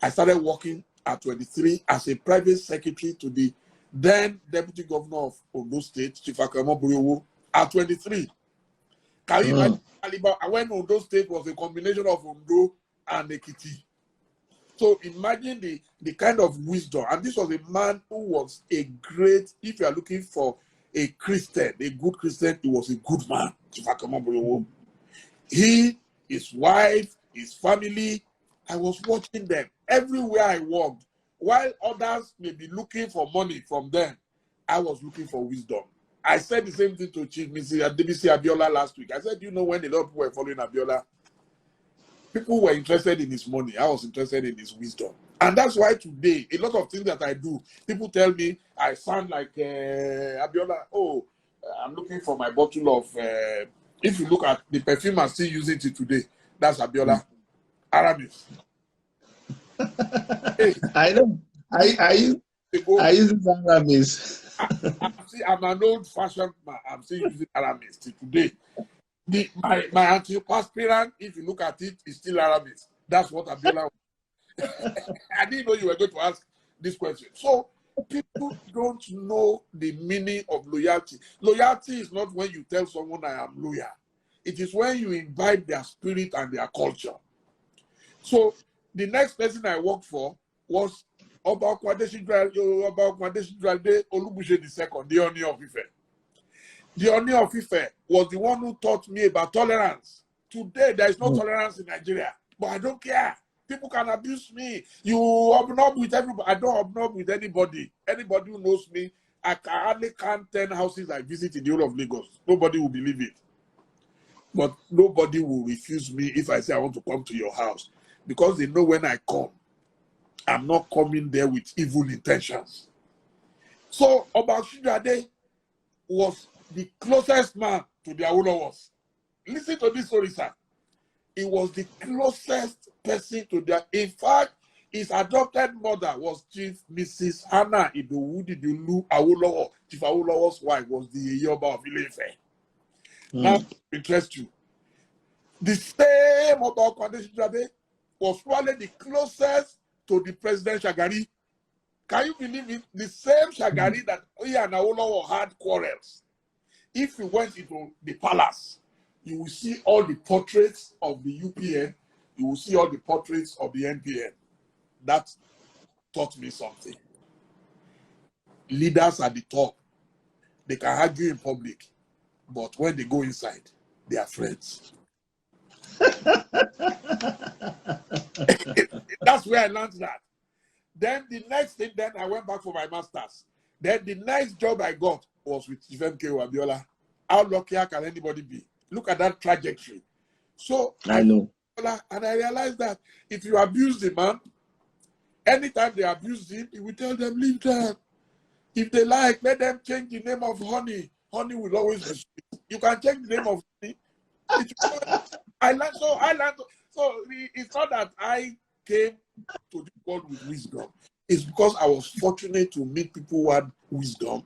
Speaker 1: I started working at 23 as a private secretary to the then Deputy Governor of Ondo State, Chief Akamo Burewo, at 23. Can you imagine when Ondo State was a combination of Ondo and Ekiti? So imagine the kind of wisdom. And this was a man who was a great, if you are looking for a Christian, a good Christian. He was a good man. If I come up with a woman. He, his wife, his family, I was watching them everywhere I walked. While others may be looking for money from them, I was looking for wisdom. I said the same thing to Chief Mrs. Abiola last week. I said, you know, when a lot of people were following Abiola, people were interested in his money. I was interested in his wisdom. And that's why today, a lot of things that I do, people tell me I sound like Abiola. Oh, I'm looking for my bottle of, if you look at the perfume I'm still using till today, that's Abiola. Aramis. Hey,
Speaker 2: I know. I use Aramis.
Speaker 1: I'm an old-fashioned man. I'm still using Aramis till today. My antiperspirant, if you look at it, is still Aramis. That's what Abiola was. I didn't know you were going to ask this question. So people don't know the meaning of loyalty. Loyalty is not when you tell someone I am loyal. It is when you imbibe their spirit and their culture. So the next person I worked for was Oba Okwadeshi Olubushe II, the Oni of Ife. The Oni of Ife was the one who taught me about tolerance. Today, there is no tolerance in Nigeria, but I don't care. People can abuse me. You hobnob with everybody. I don't hobnob with anybody. Anybody who knows me, I can hardly count 10 houses I visit in the whole of Lagos. Nobody will believe it. But nobody will refuse me if I say I want to come to your house. Because they know when I come, I'm not coming there with evil intentions. So Oba Shijade was the closest man to the Awolowos. Listen to this story, sir. He was the closest person to their. In fact, his adopted mother was Chief Mrs. Hannah Idowudidulu Awolowo. Chief Awolowo's wife was the Yoba of Ile-Ife. Now, interest you. The same Oba Okwadeshi Shijade was probably the closest to the President Shagari. Can you believe it? The same Shagari that he and Awolowo had quarrels. If you went into the palace, you will see all the portraits of the UPN. You will see all the portraits of the NPN. That taught me something. Leaders at the top, they can argue in public, but when they go inside, they are friends. That's where I learned that. Then the next thing, then I went back for my master's. Then the next job I got was with Chief MKO Abiola. How lucky can anybody be? Look at that trajectory. So
Speaker 2: I know.
Speaker 1: And I realized that if you abuse the man, anytime they abuse him, he will tell them, leave them. If they like, let them change the name of honey. Honey will always be sweet. You can change the name of honey. I learned. So it's not that I came to this world with wisdom. It's because I was fortunate to meet people who had wisdom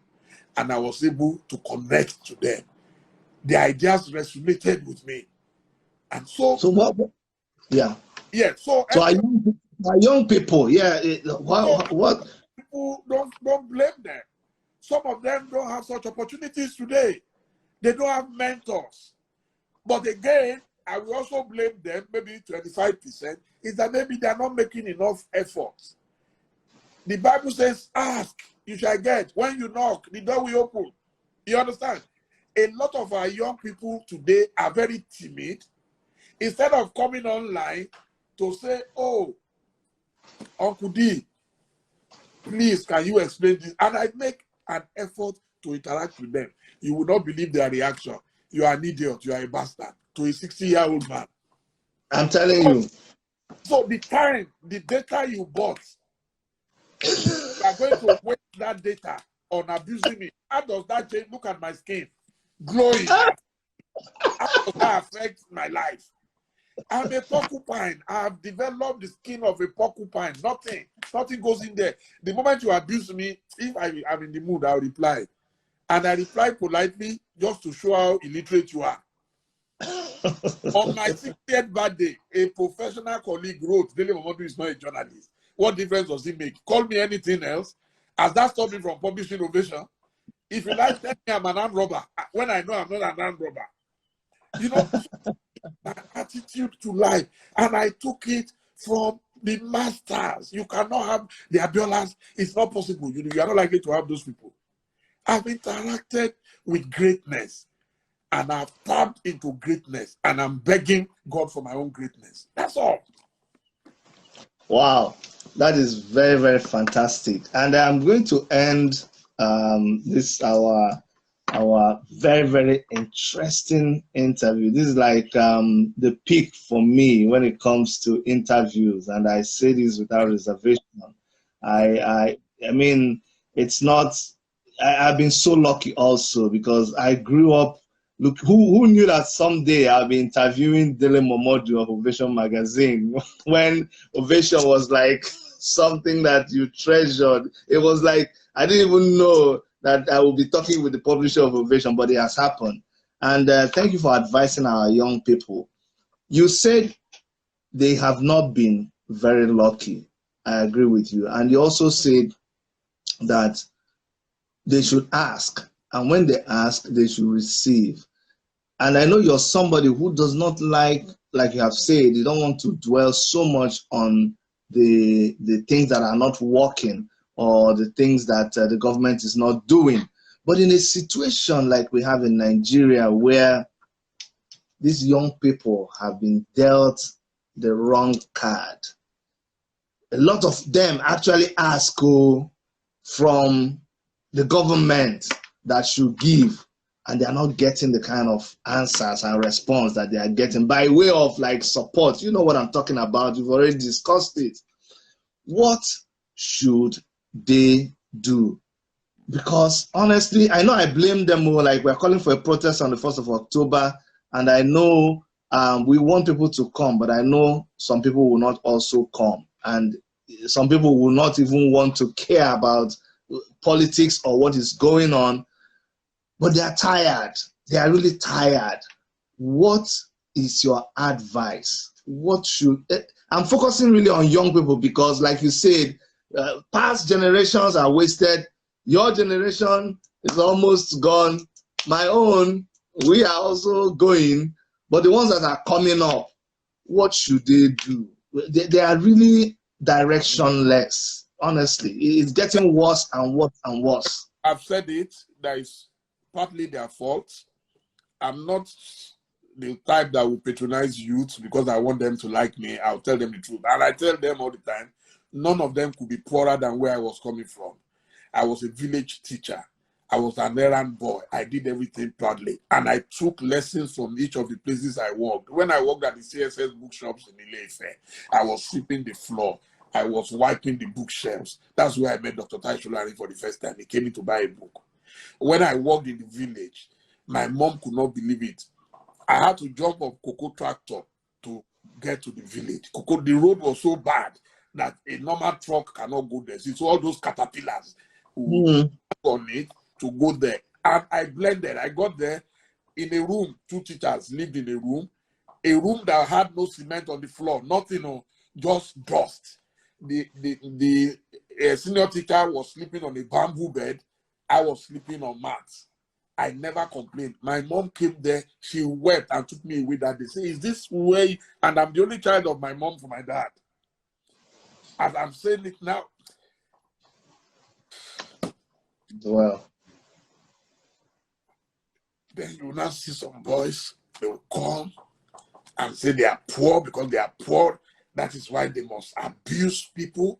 Speaker 1: and I was able to connect to them. The ideas resonated with me. And so
Speaker 2: what? Yeah.
Speaker 1: Yeah. So
Speaker 2: our young people, yeah. What?
Speaker 1: People don't blame them. Some of them don't have such opportunities today. They don't have mentors. But again, I will also blame them, maybe 25%, is that maybe they're not making enough efforts. The Bible says, ask, you shall get. When you knock, the door will open. You understand? A lot of our young people today are very timid. Instead of coming online to say, oh, Uncle D, please, can you explain this? And I make an effort to interact with them. You will not believe their reaction. You are an idiot. You are a bastard. To a 60-year-old man.
Speaker 2: I'm telling you.
Speaker 1: So the data you bought, you are going to waste that data on abusing me. How does that change? Look at my skin. Glowing. How does that affect my life? I'm a porcupine. I have developed the skin of a porcupine. Nothing goes in there. The moment you abuse me, if I'm in the mood, I'll reply. And I reply politely just to show how illiterate you are. On my 60th birthday, a professional colleague wrote, Dele Momodu is not a journalist. What difference does it make? Call me anything else. Has that stopped me from publishing Ovation? If you like, tell me I'm an armed robber. When I know I'm not an armed robber. You know, my attitude to life. And I took it from the masters. You cannot have the Abiolas. It's not possible. You are not likely to have those people. I've interacted with greatness, and I've tapped into greatness, and I'm begging God for my own greatness. That's all.
Speaker 2: Wow, that is very, very fantastic. And I'm going to end this our very, very interesting interview. This is like the peak for me when it comes to interviews, and I say this without reservation. I mean, it's not. I've been so lucky also because I grew up. Look, who knew that someday I'll be interviewing Dele Momodu of Ovation magazine when Ovation was like something that you treasured. It was like I didn't even know that I will be talking with the publisher of Ovation, but it has happened. And thank you for advising our young people. You said they have not been very lucky. I agree with you. And you also said that they should ask. And when they ask, they should receive. And I know you're somebody who does not like you have said, you don't want to dwell so much on the things that are not working or the things that the government is not doing. But in a situation like we have in Nigeria, where these young people have been dealt the wrong card, a lot of them actually ask from the government that should give, and they are not getting the kind of answers and response that they are getting by way of like support. You know what I'm talking about. You've already discussed it. What should they do? Because honestly, I know I blame them more. Like we're calling for a protest on the 1st of October, and I know we want people to come, but I know some people will not also come, and some people will not even want to care about politics or what is going on, but they are tired. They are really tired. What is your advice? What should I'm focusing really on young people because, like you said, past generations are wasted. Your generation is almost gone. My own, we are also going. But the ones that are coming up, what should they do? They are really directionless. Honestly, it's getting worse and worse and worse.
Speaker 1: I've said it. That is partly their fault. I'm not the type that will patronize youth because I want them to like me. I'll tell them the truth. And I tell them all the time, none of them could be poorer than where I was coming from. I was a village teacher. I was an errand boy. I did everything proudly. And I took lessons from each of the places I worked. When I worked at the CSS bookshops in Ile-Ife, I was sweeping the floor. I was wiping the bookshelves. That's where I met Dr. Tai Sholari for the first time. He came in to buy a book. When I worked in the village, my mom could not believe it. I had to jump off cocoa tractor to get to the village. The road was so bad that a normal truck cannot go there. So all those caterpillars who on it to go there. And I blended. I got there in a room. 2 teachers lived in a room that had no cement on the floor, nothing, just dust. The senior teacher was sleeping on a bamboo bed. I was sleeping on mats. I never complained. My mom came there. She wept and took me away that day. Say, is this way? And I'm the only child of my mom for my dad. As I'm saying it now.
Speaker 2: Well.
Speaker 1: Then you will now see some boys. They will come and say they are poor because they are poor. That is why they must abuse people.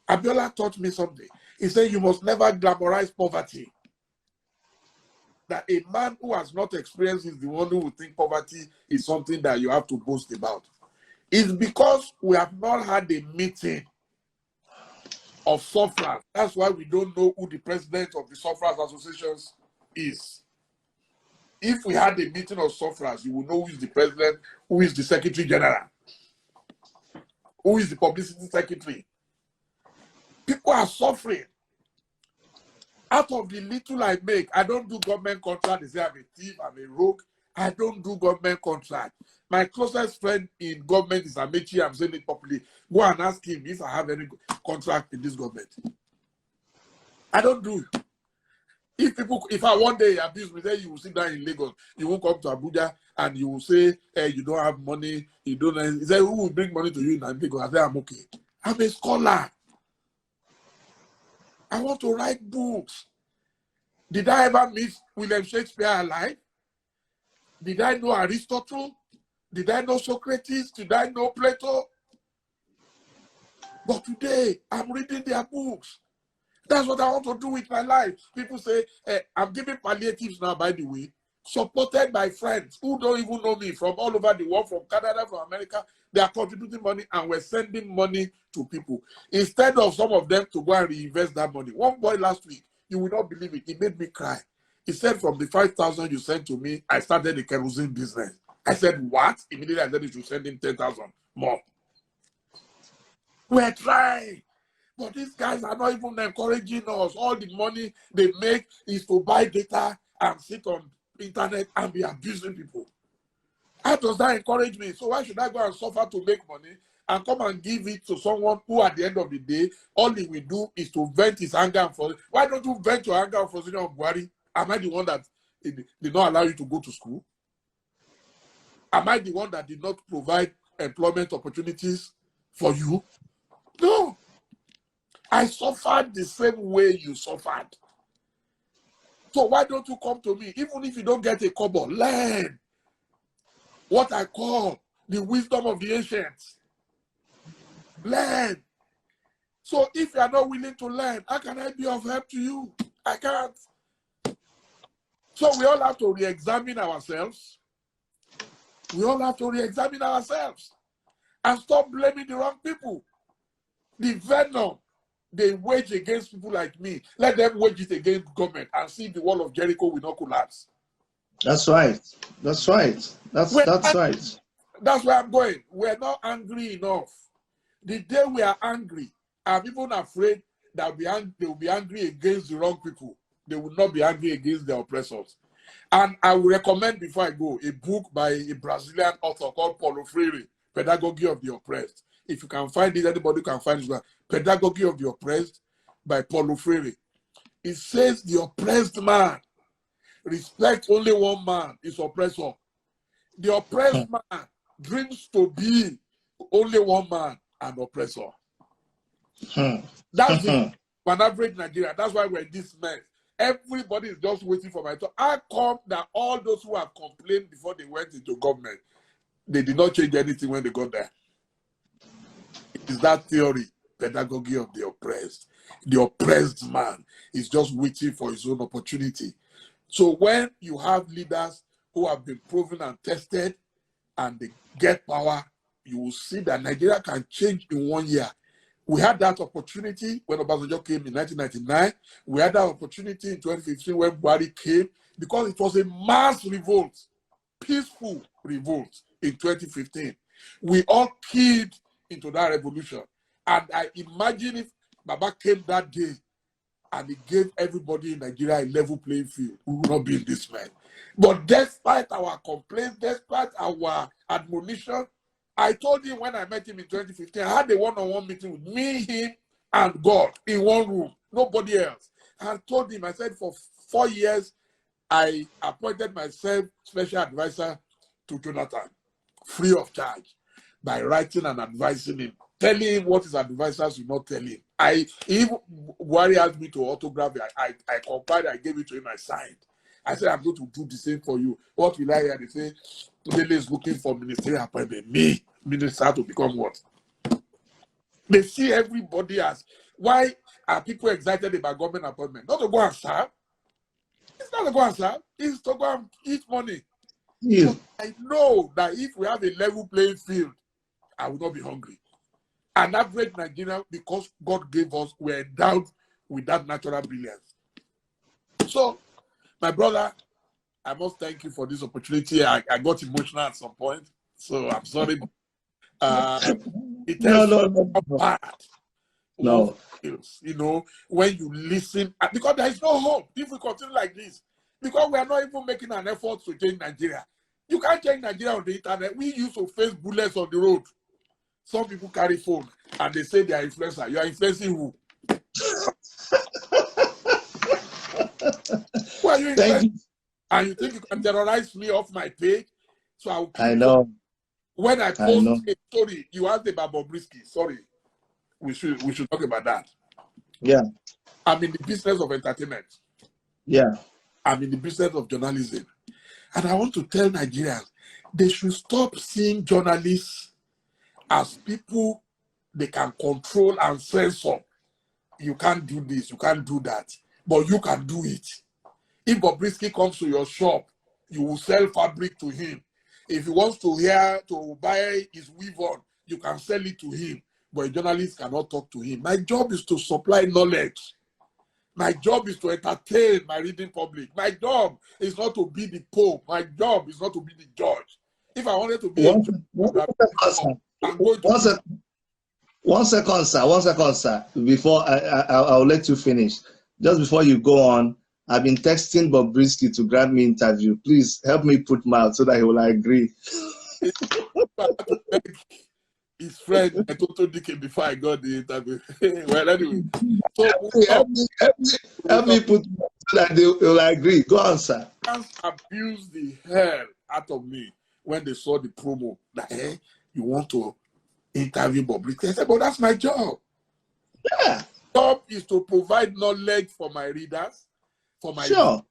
Speaker 1: Abiola taught me something. He said, you must never glamorize poverty. That a man who has not experienced is the one who will think poverty is something that you have to boast about. It's because we have not had a meeting of sufferers. That's why we don't know who the president of the sufferers associations is. If we had a meeting of sufferers, you will know who is the president, who is the secretary general, who is the publicity secretary. People are suffering. Out of the little I make, I don't do government contract. They say I'm a thief, I'm a rogue. I don't do government contract. My closest friend in government is Amechi. I'm saying it properly. Go and ask him if I have any contract in this government. I don't do it. If I one day abuse me, then you will sit down in Lagos. You won't come to Abuja and you will say, hey, you don't have money. You don't. He said, who will bring money to you in Lagos? I say, I'm okay. I'm a scholar. I want to write books. Did I ever meet William Shakespeare alive? Did I know Aristotle? Did I know Socrates? Did I know Plato? But today, I'm reading their books. That's what I want to do with my life. People say, I'm giving palliatives now, by the way, supported by friends who don't even know me from all over the world, from Canada, from America. They are contributing money and we're sending money to people. Instead of some of them to go and reinvest that money. One boy last week, you will not believe it, he made me cry. He said, from the 5,000 you sent to me, I started a kerosene business. I said, what? Immediately I said you should send him 10,000 more. We're trying. But these guys are not even encouraging us. All the money they make is to buy data and sit on internet and be abusing people. How does that encourage me? So why should I go and suffer to make money and come and give it to someone who at the end of the day, all he will do is to vent his anger and frustration? Why don't you vent your anger and frustration on Buhari? Am I the one that did not allow you to go to school? Am I the one that did not provide employment opportunities for you? No. I suffered the same way you suffered. So why don't you come to me? Even if you don't get a kobo, learn what I call the wisdom of the ancients. Learn. So if you are not willing to learn, how can I be of help to you? I can't. So we all have to re-examine ourselves. We all have to re-examine ourselves and stop blaming the wrong people. The venom they wage against people like me, let them wage it against government and see if the wall of Jericho will not collapse.
Speaker 2: That's right. That's right. That's right.
Speaker 1: That's where I'm going. We're not angry enough. The day we are angry, I'm even afraid that they will be angry against the wrong people. They will not be angry against their oppressors. And I will recommend, before I go, a book by a Brazilian author called Paulo Freire, Pedagogy of the Oppressed. If you can find it, anybody can find it. Pedagogy of the Oppressed by Paulo Freire. It says the oppressed man respects only one man, his oppressor. The oppressed man dreams to be only one man, an oppressor. That's it. For an average Nigeria, that's why we're in this mess. Everybody is just waiting for my turn. How come that all those who have complained before they went into government, they did not change anything when they got there? It is that theory, pedagogy of the oppressed. The oppressed man is just waiting for his own opportunity. So when you have leaders who have been proven and tested and they get power, you will see that Nigeria can change in 1 year. We had that opportunity when Obasanjo came in 1999. We had that opportunity in 2015 when Buhari came, because it was a mass revolt, peaceful revolt in 2015. We all keyed into that revolution. And I imagine if Baba came that day and he gave everybody in Nigeria a level playing field, we would not be in this mess. But despite our complaints, despite our admonition, I told him when I met him in 2015, I had a one-on-one meeting with me, him, and God in one room, nobody else. I told him, I said, for 4 years, I appointed myself special advisor to Jonathan, free of charge, by writing and advising him, telling him what his advisors will not tell him. Even Buhari asked me to autograph it. I compiled, I gave it to him, I signed. I said, I'm going to do the same for you. What will I hear? They say, Dele is looking for ministerial appointment. Me, minister to become what? They see everybody as, why are people excited about government appointment? Not to go and serve. It's not to go and serve. It's to go and eat money.
Speaker 2: Yeah.
Speaker 1: So I know that if we have a level playing field, I will not be hungry. An average Nigerian, because God gave us, we're endowed with that natural brilliance. So, my brother, I must thank you for this opportunity. I got emotional at some point, so I'm sorry. It is bad.
Speaker 2: No.
Speaker 1: You know, when you listen, because there is no hope if we continue like this. Because we are not even making an effort to change Nigeria. You can't change Nigeria on the internet. We used to face bullets on the road. Some people carry phone and they say they are influencer. You are influencing who? Who are you influencing? And you think you can terrorize me off my page? So I
Speaker 2: know.
Speaker 1: When I post a story, you asked about Bobrisky. Sorry. We should talk about that.
Speaker 2: Yeah.
Speaker 1: I'm in the business of entertainment.
Speaker 2: Yeah.
Speaker 1: I'm in the business of journalism. And I want to tell Nigerians, they should stop seeing journalists as people they can control and censor. You can't do this, you can't do that, but you can do it. If Bobrisky comes to your shop, you will sell fabric to him. If he wants to buy his weave on, you can sell it to him. But a journalist cannot talk to him. My job is to supply knowledge. My job is to entertain my reading public. My job is not to be the Pope. My job is not to be the judge. If I wanted to be a judge,
Speaker 2: one second, sir. Before I'll let you finish. Just before you go on, I've been texting Bobrisky to grant me interview. Please help me put mouth so that he will agree.
Speaker 1: His friend, I told him before I got the interview. Well, anyway. So
Speaker 2: help me put mouth so that they will agree. Go on, sir.
Speaker 1: Fans abused the hell out of me when they saw the promo that, hey, you want to interview Bobrisky. I said, but that's my job.
Speaker 2: Yeah.
Speaker 1: My job is to provide knowledge for my readers, for my
Speaker 2: sure.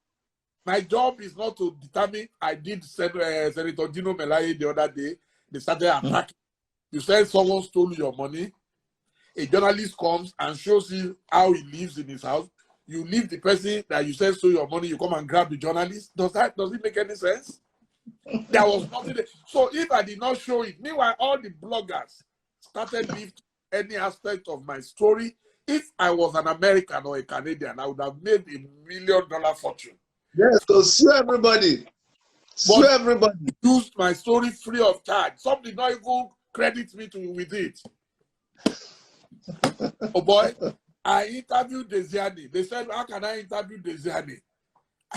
Speaker 1: My job is not to determine. I did Senator Dino Melaye the other day. They started attacking. You said someone stole your money. A journalist comes and shows you how he lives in his house. You leave the person that you said stole your money, you come and grab the journalist. Does it make any sense? There was nothing there. So if I did not show it, meanwhile, all the bloggers started lifting any aspect of my story. If I was an American or a Canadian, I would have made $1 million fortune.
Speaker 2: Yes, so sue everybody. Sue everybody.
Speaker 1: Used my story free of charge. Some did not even credit me with it. Oh boy, I interviewed Desiani. They said, how can I interview Desiani?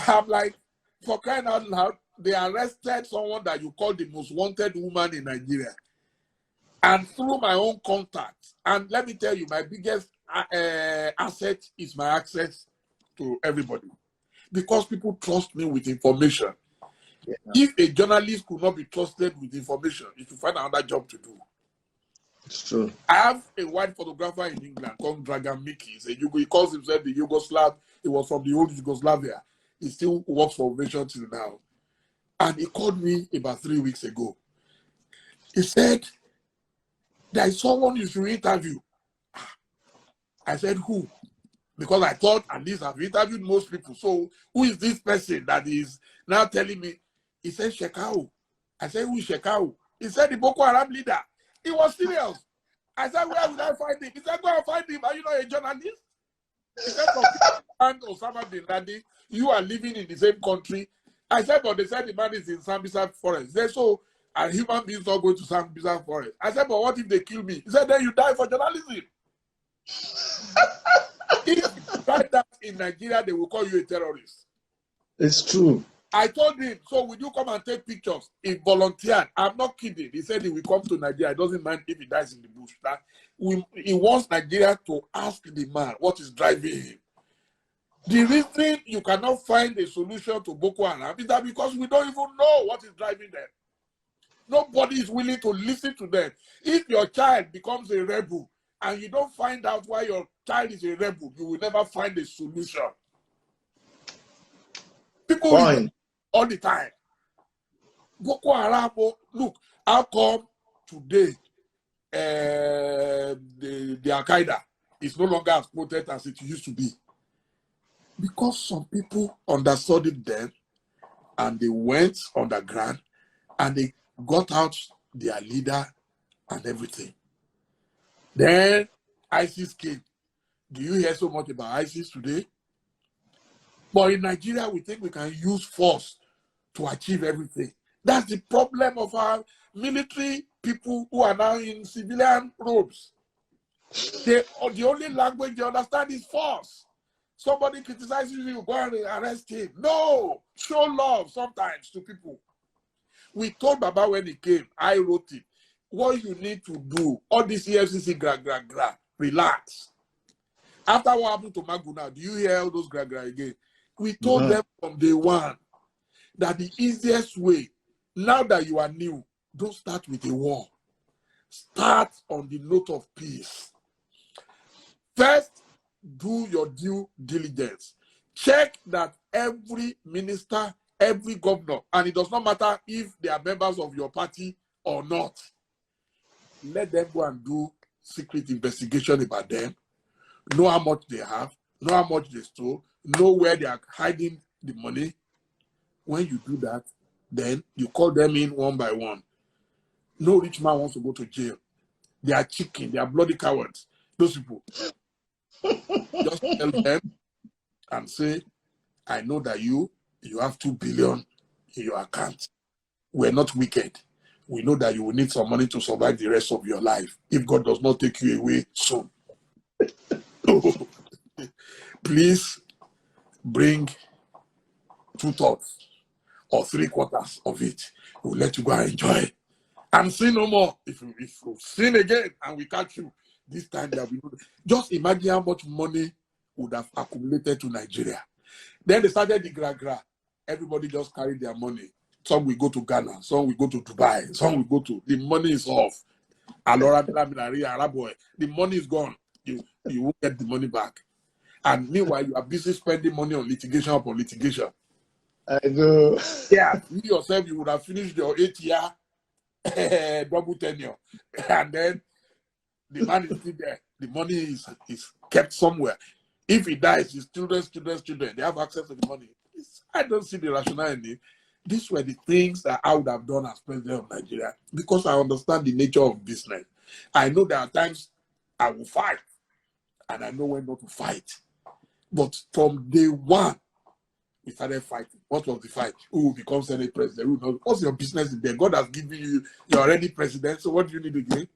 Speaker 1: I'm like, for crying out loud, they arrested someone that you call the most wanted woman in Nigeria. And through my own contacts, and let me tell you, my biggest asset is my access to everybody. Because people trust me with information. Yeah. If a journalist could not be trusted with information, you should find another job to do.
Speaker 2: It's true.
Speaker 1: I have a white photographer in England called Dragan Miki. He calls himself the Yugoslav. He was from the old Yugoslavia. He still works for Ovation till now. And he called me about 3 weeks ago. He said, there is someone you should interview. I said, who? Because I thought at least I've interviewed most people. So who is this person that is now telling me? He said, Shekau. I said, who is Shekau? He said, the Boko Haram leader. He was serious. I said, where would I find him? He said, go and find him. Are you not a journalist? He said, and Osama bin Laden, you are living in the same country. I said, but they said the man is in Sambisa forest. They said, so a human beings not going to Sambisa forest. I said, but what if they kill me? He said, then you die for journalism. If you try that in Nigeria, they will call you a terrorist.
Speaker 2: It's true.
Speaker 1: I told him, so will you come and take pictures? He volunteered. I'm not kidding. He said he will come to Nigeria. It doesn't mind if he dies in the bush. He wants Nigeria to ask the man what is driving him. The reason you cannot find a solution to Boko Haram is that because we don't even know what is driving them. Nobody is willing to listen to them. If your child becomes a rebel and you don't find out why your child is a rebel, you will never find a solution. People all the time. Boko Haram, look, how come today the Al-Qaeda is no longer as potent as it used to be? Because some people understood it then and they went underground and they got out their leader and everything. Then ISIS came. Do you hear so much about ISIS today? But in Nigeria, we think we can use force to achieve everything. That's the problem of our military people who are now in civilian robes. The only language they understand is force. Somebody criticizes you, go and arrest him. No, show love sometimes to people. We told Baba when he came, I wrote it. What you need to do, all this EFCC gra, relax. After what happened to Maguna, do you hear all those gra again? We told them from day one that the easiest way, now that you are new, don't start with a war. Start on the note of peace. First, do your due diligence. Check that every minister, every governor, and it does not matter if they are members of your party or not. Let them go and do secret investigation about them. Know how much they have, know how much they stole, know where they are hiding the money. When you do that, then you call them in one by one. No rich man wants to go to jail. They are chicken, they are bloody cowards. Those people. Just tell them and say, I know that you have 2 billion in your account. We're not wicked. We know that you will need some money to survive the rest of your life if God does not take you away soon. Please bring 2/3 or 3/4 of it. We'll let you go and enjoy. And sin no more. If you sin again and we catch you, this time there will be no. Just imagine how much money would have accumulated to Nigeria. Then they started the gra-gra. Everybody just carried their money. Some will go to Ghana, some will go to Dubai, some will go to. The money is off. The money is gone. You won't get the money back. And meanwhile, you are busy spending money on litigation upon litigation.
Speaker 2: I know.
Speaker 1: Yeah, you yourself, you would have finished your 8-year double tenure. And then the man is still there. The money is kept somewhere. If he dies, his children, they have access to the money. I don't see the rationale in it. These were the things that I would have done as president of Nigeria because I understand the nature of business. I know there are times I will fight and I know when not to fight. But from day one, we started fighting. What was the fight? Who will become Senate president? What's your business in there? God has given you, you're already president, so what do you need again?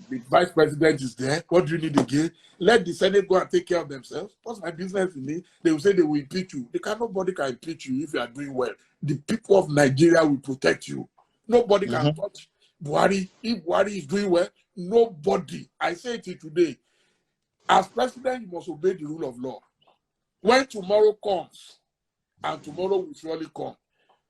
Speaker 1: The vice president is there. What do you need again? Let the Senate go and take care of themselves. What's my business in it? They will say they will impeach you. Nobody can impeach you if you are doing well. The people of Nigeria will protect you. Nobody can touch Buhari. If Buhari is doing well, nobody. I say it today. As president, you must obey the rule of law. When tomorrow comes, and tomorrow will surely come,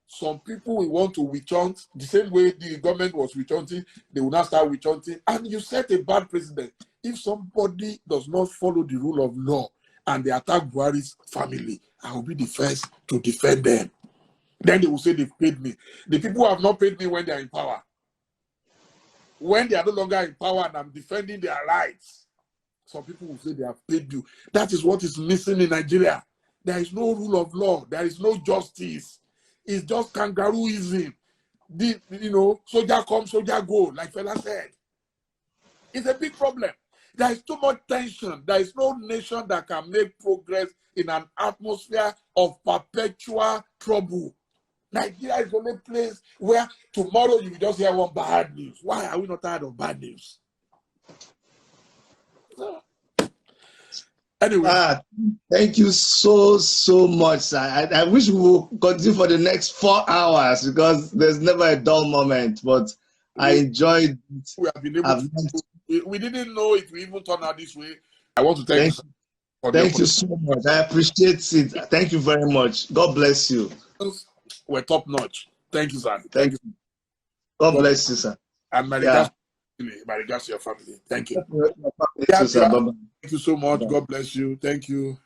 Speaker 1: some people will want to witch hunt the same way the government was witch hunting. They will not start witch hunting, and you set a bad precedent. If somebody does not follow the rule of law and they attack Buhari's family, I will be the first to defend them. Then they will say they've paid me. The people have not paid me when they are in power. When they are no longer in power and I'm defending their rights, some people will say they have paid you. That is what is missing in Nigeria. There is no rule of law. There is no justice. It's just kangarooism. Soldier come, soldier go, like fella said. It's a big problem. There is too much tension. There is no nation that can make progress in an atmosphere of perpetual trouble. Nigeria is the only place where tomorrow you will just hear one bad news. Why are we not tired of bad news? Anyway.
Speaker 2: Thank you so much, sir. I wish we would continue for the next 4 hours because there's never a dull moment, but I enjoyed it.
Speaker 1: We have been able we didn't know it will even turn out this way. I want to thank you.
Speaker 2: Thank you so much. I appreciate it. Thank you very much. God bless you.
Speaker 1: We're top notch. Thank you, sir.
Speaker 2: Thank you. God bless you, sir.
Speaker 1: And my regards to your family. Thank you. Thank you so much. Bye. God bless you. Thank you.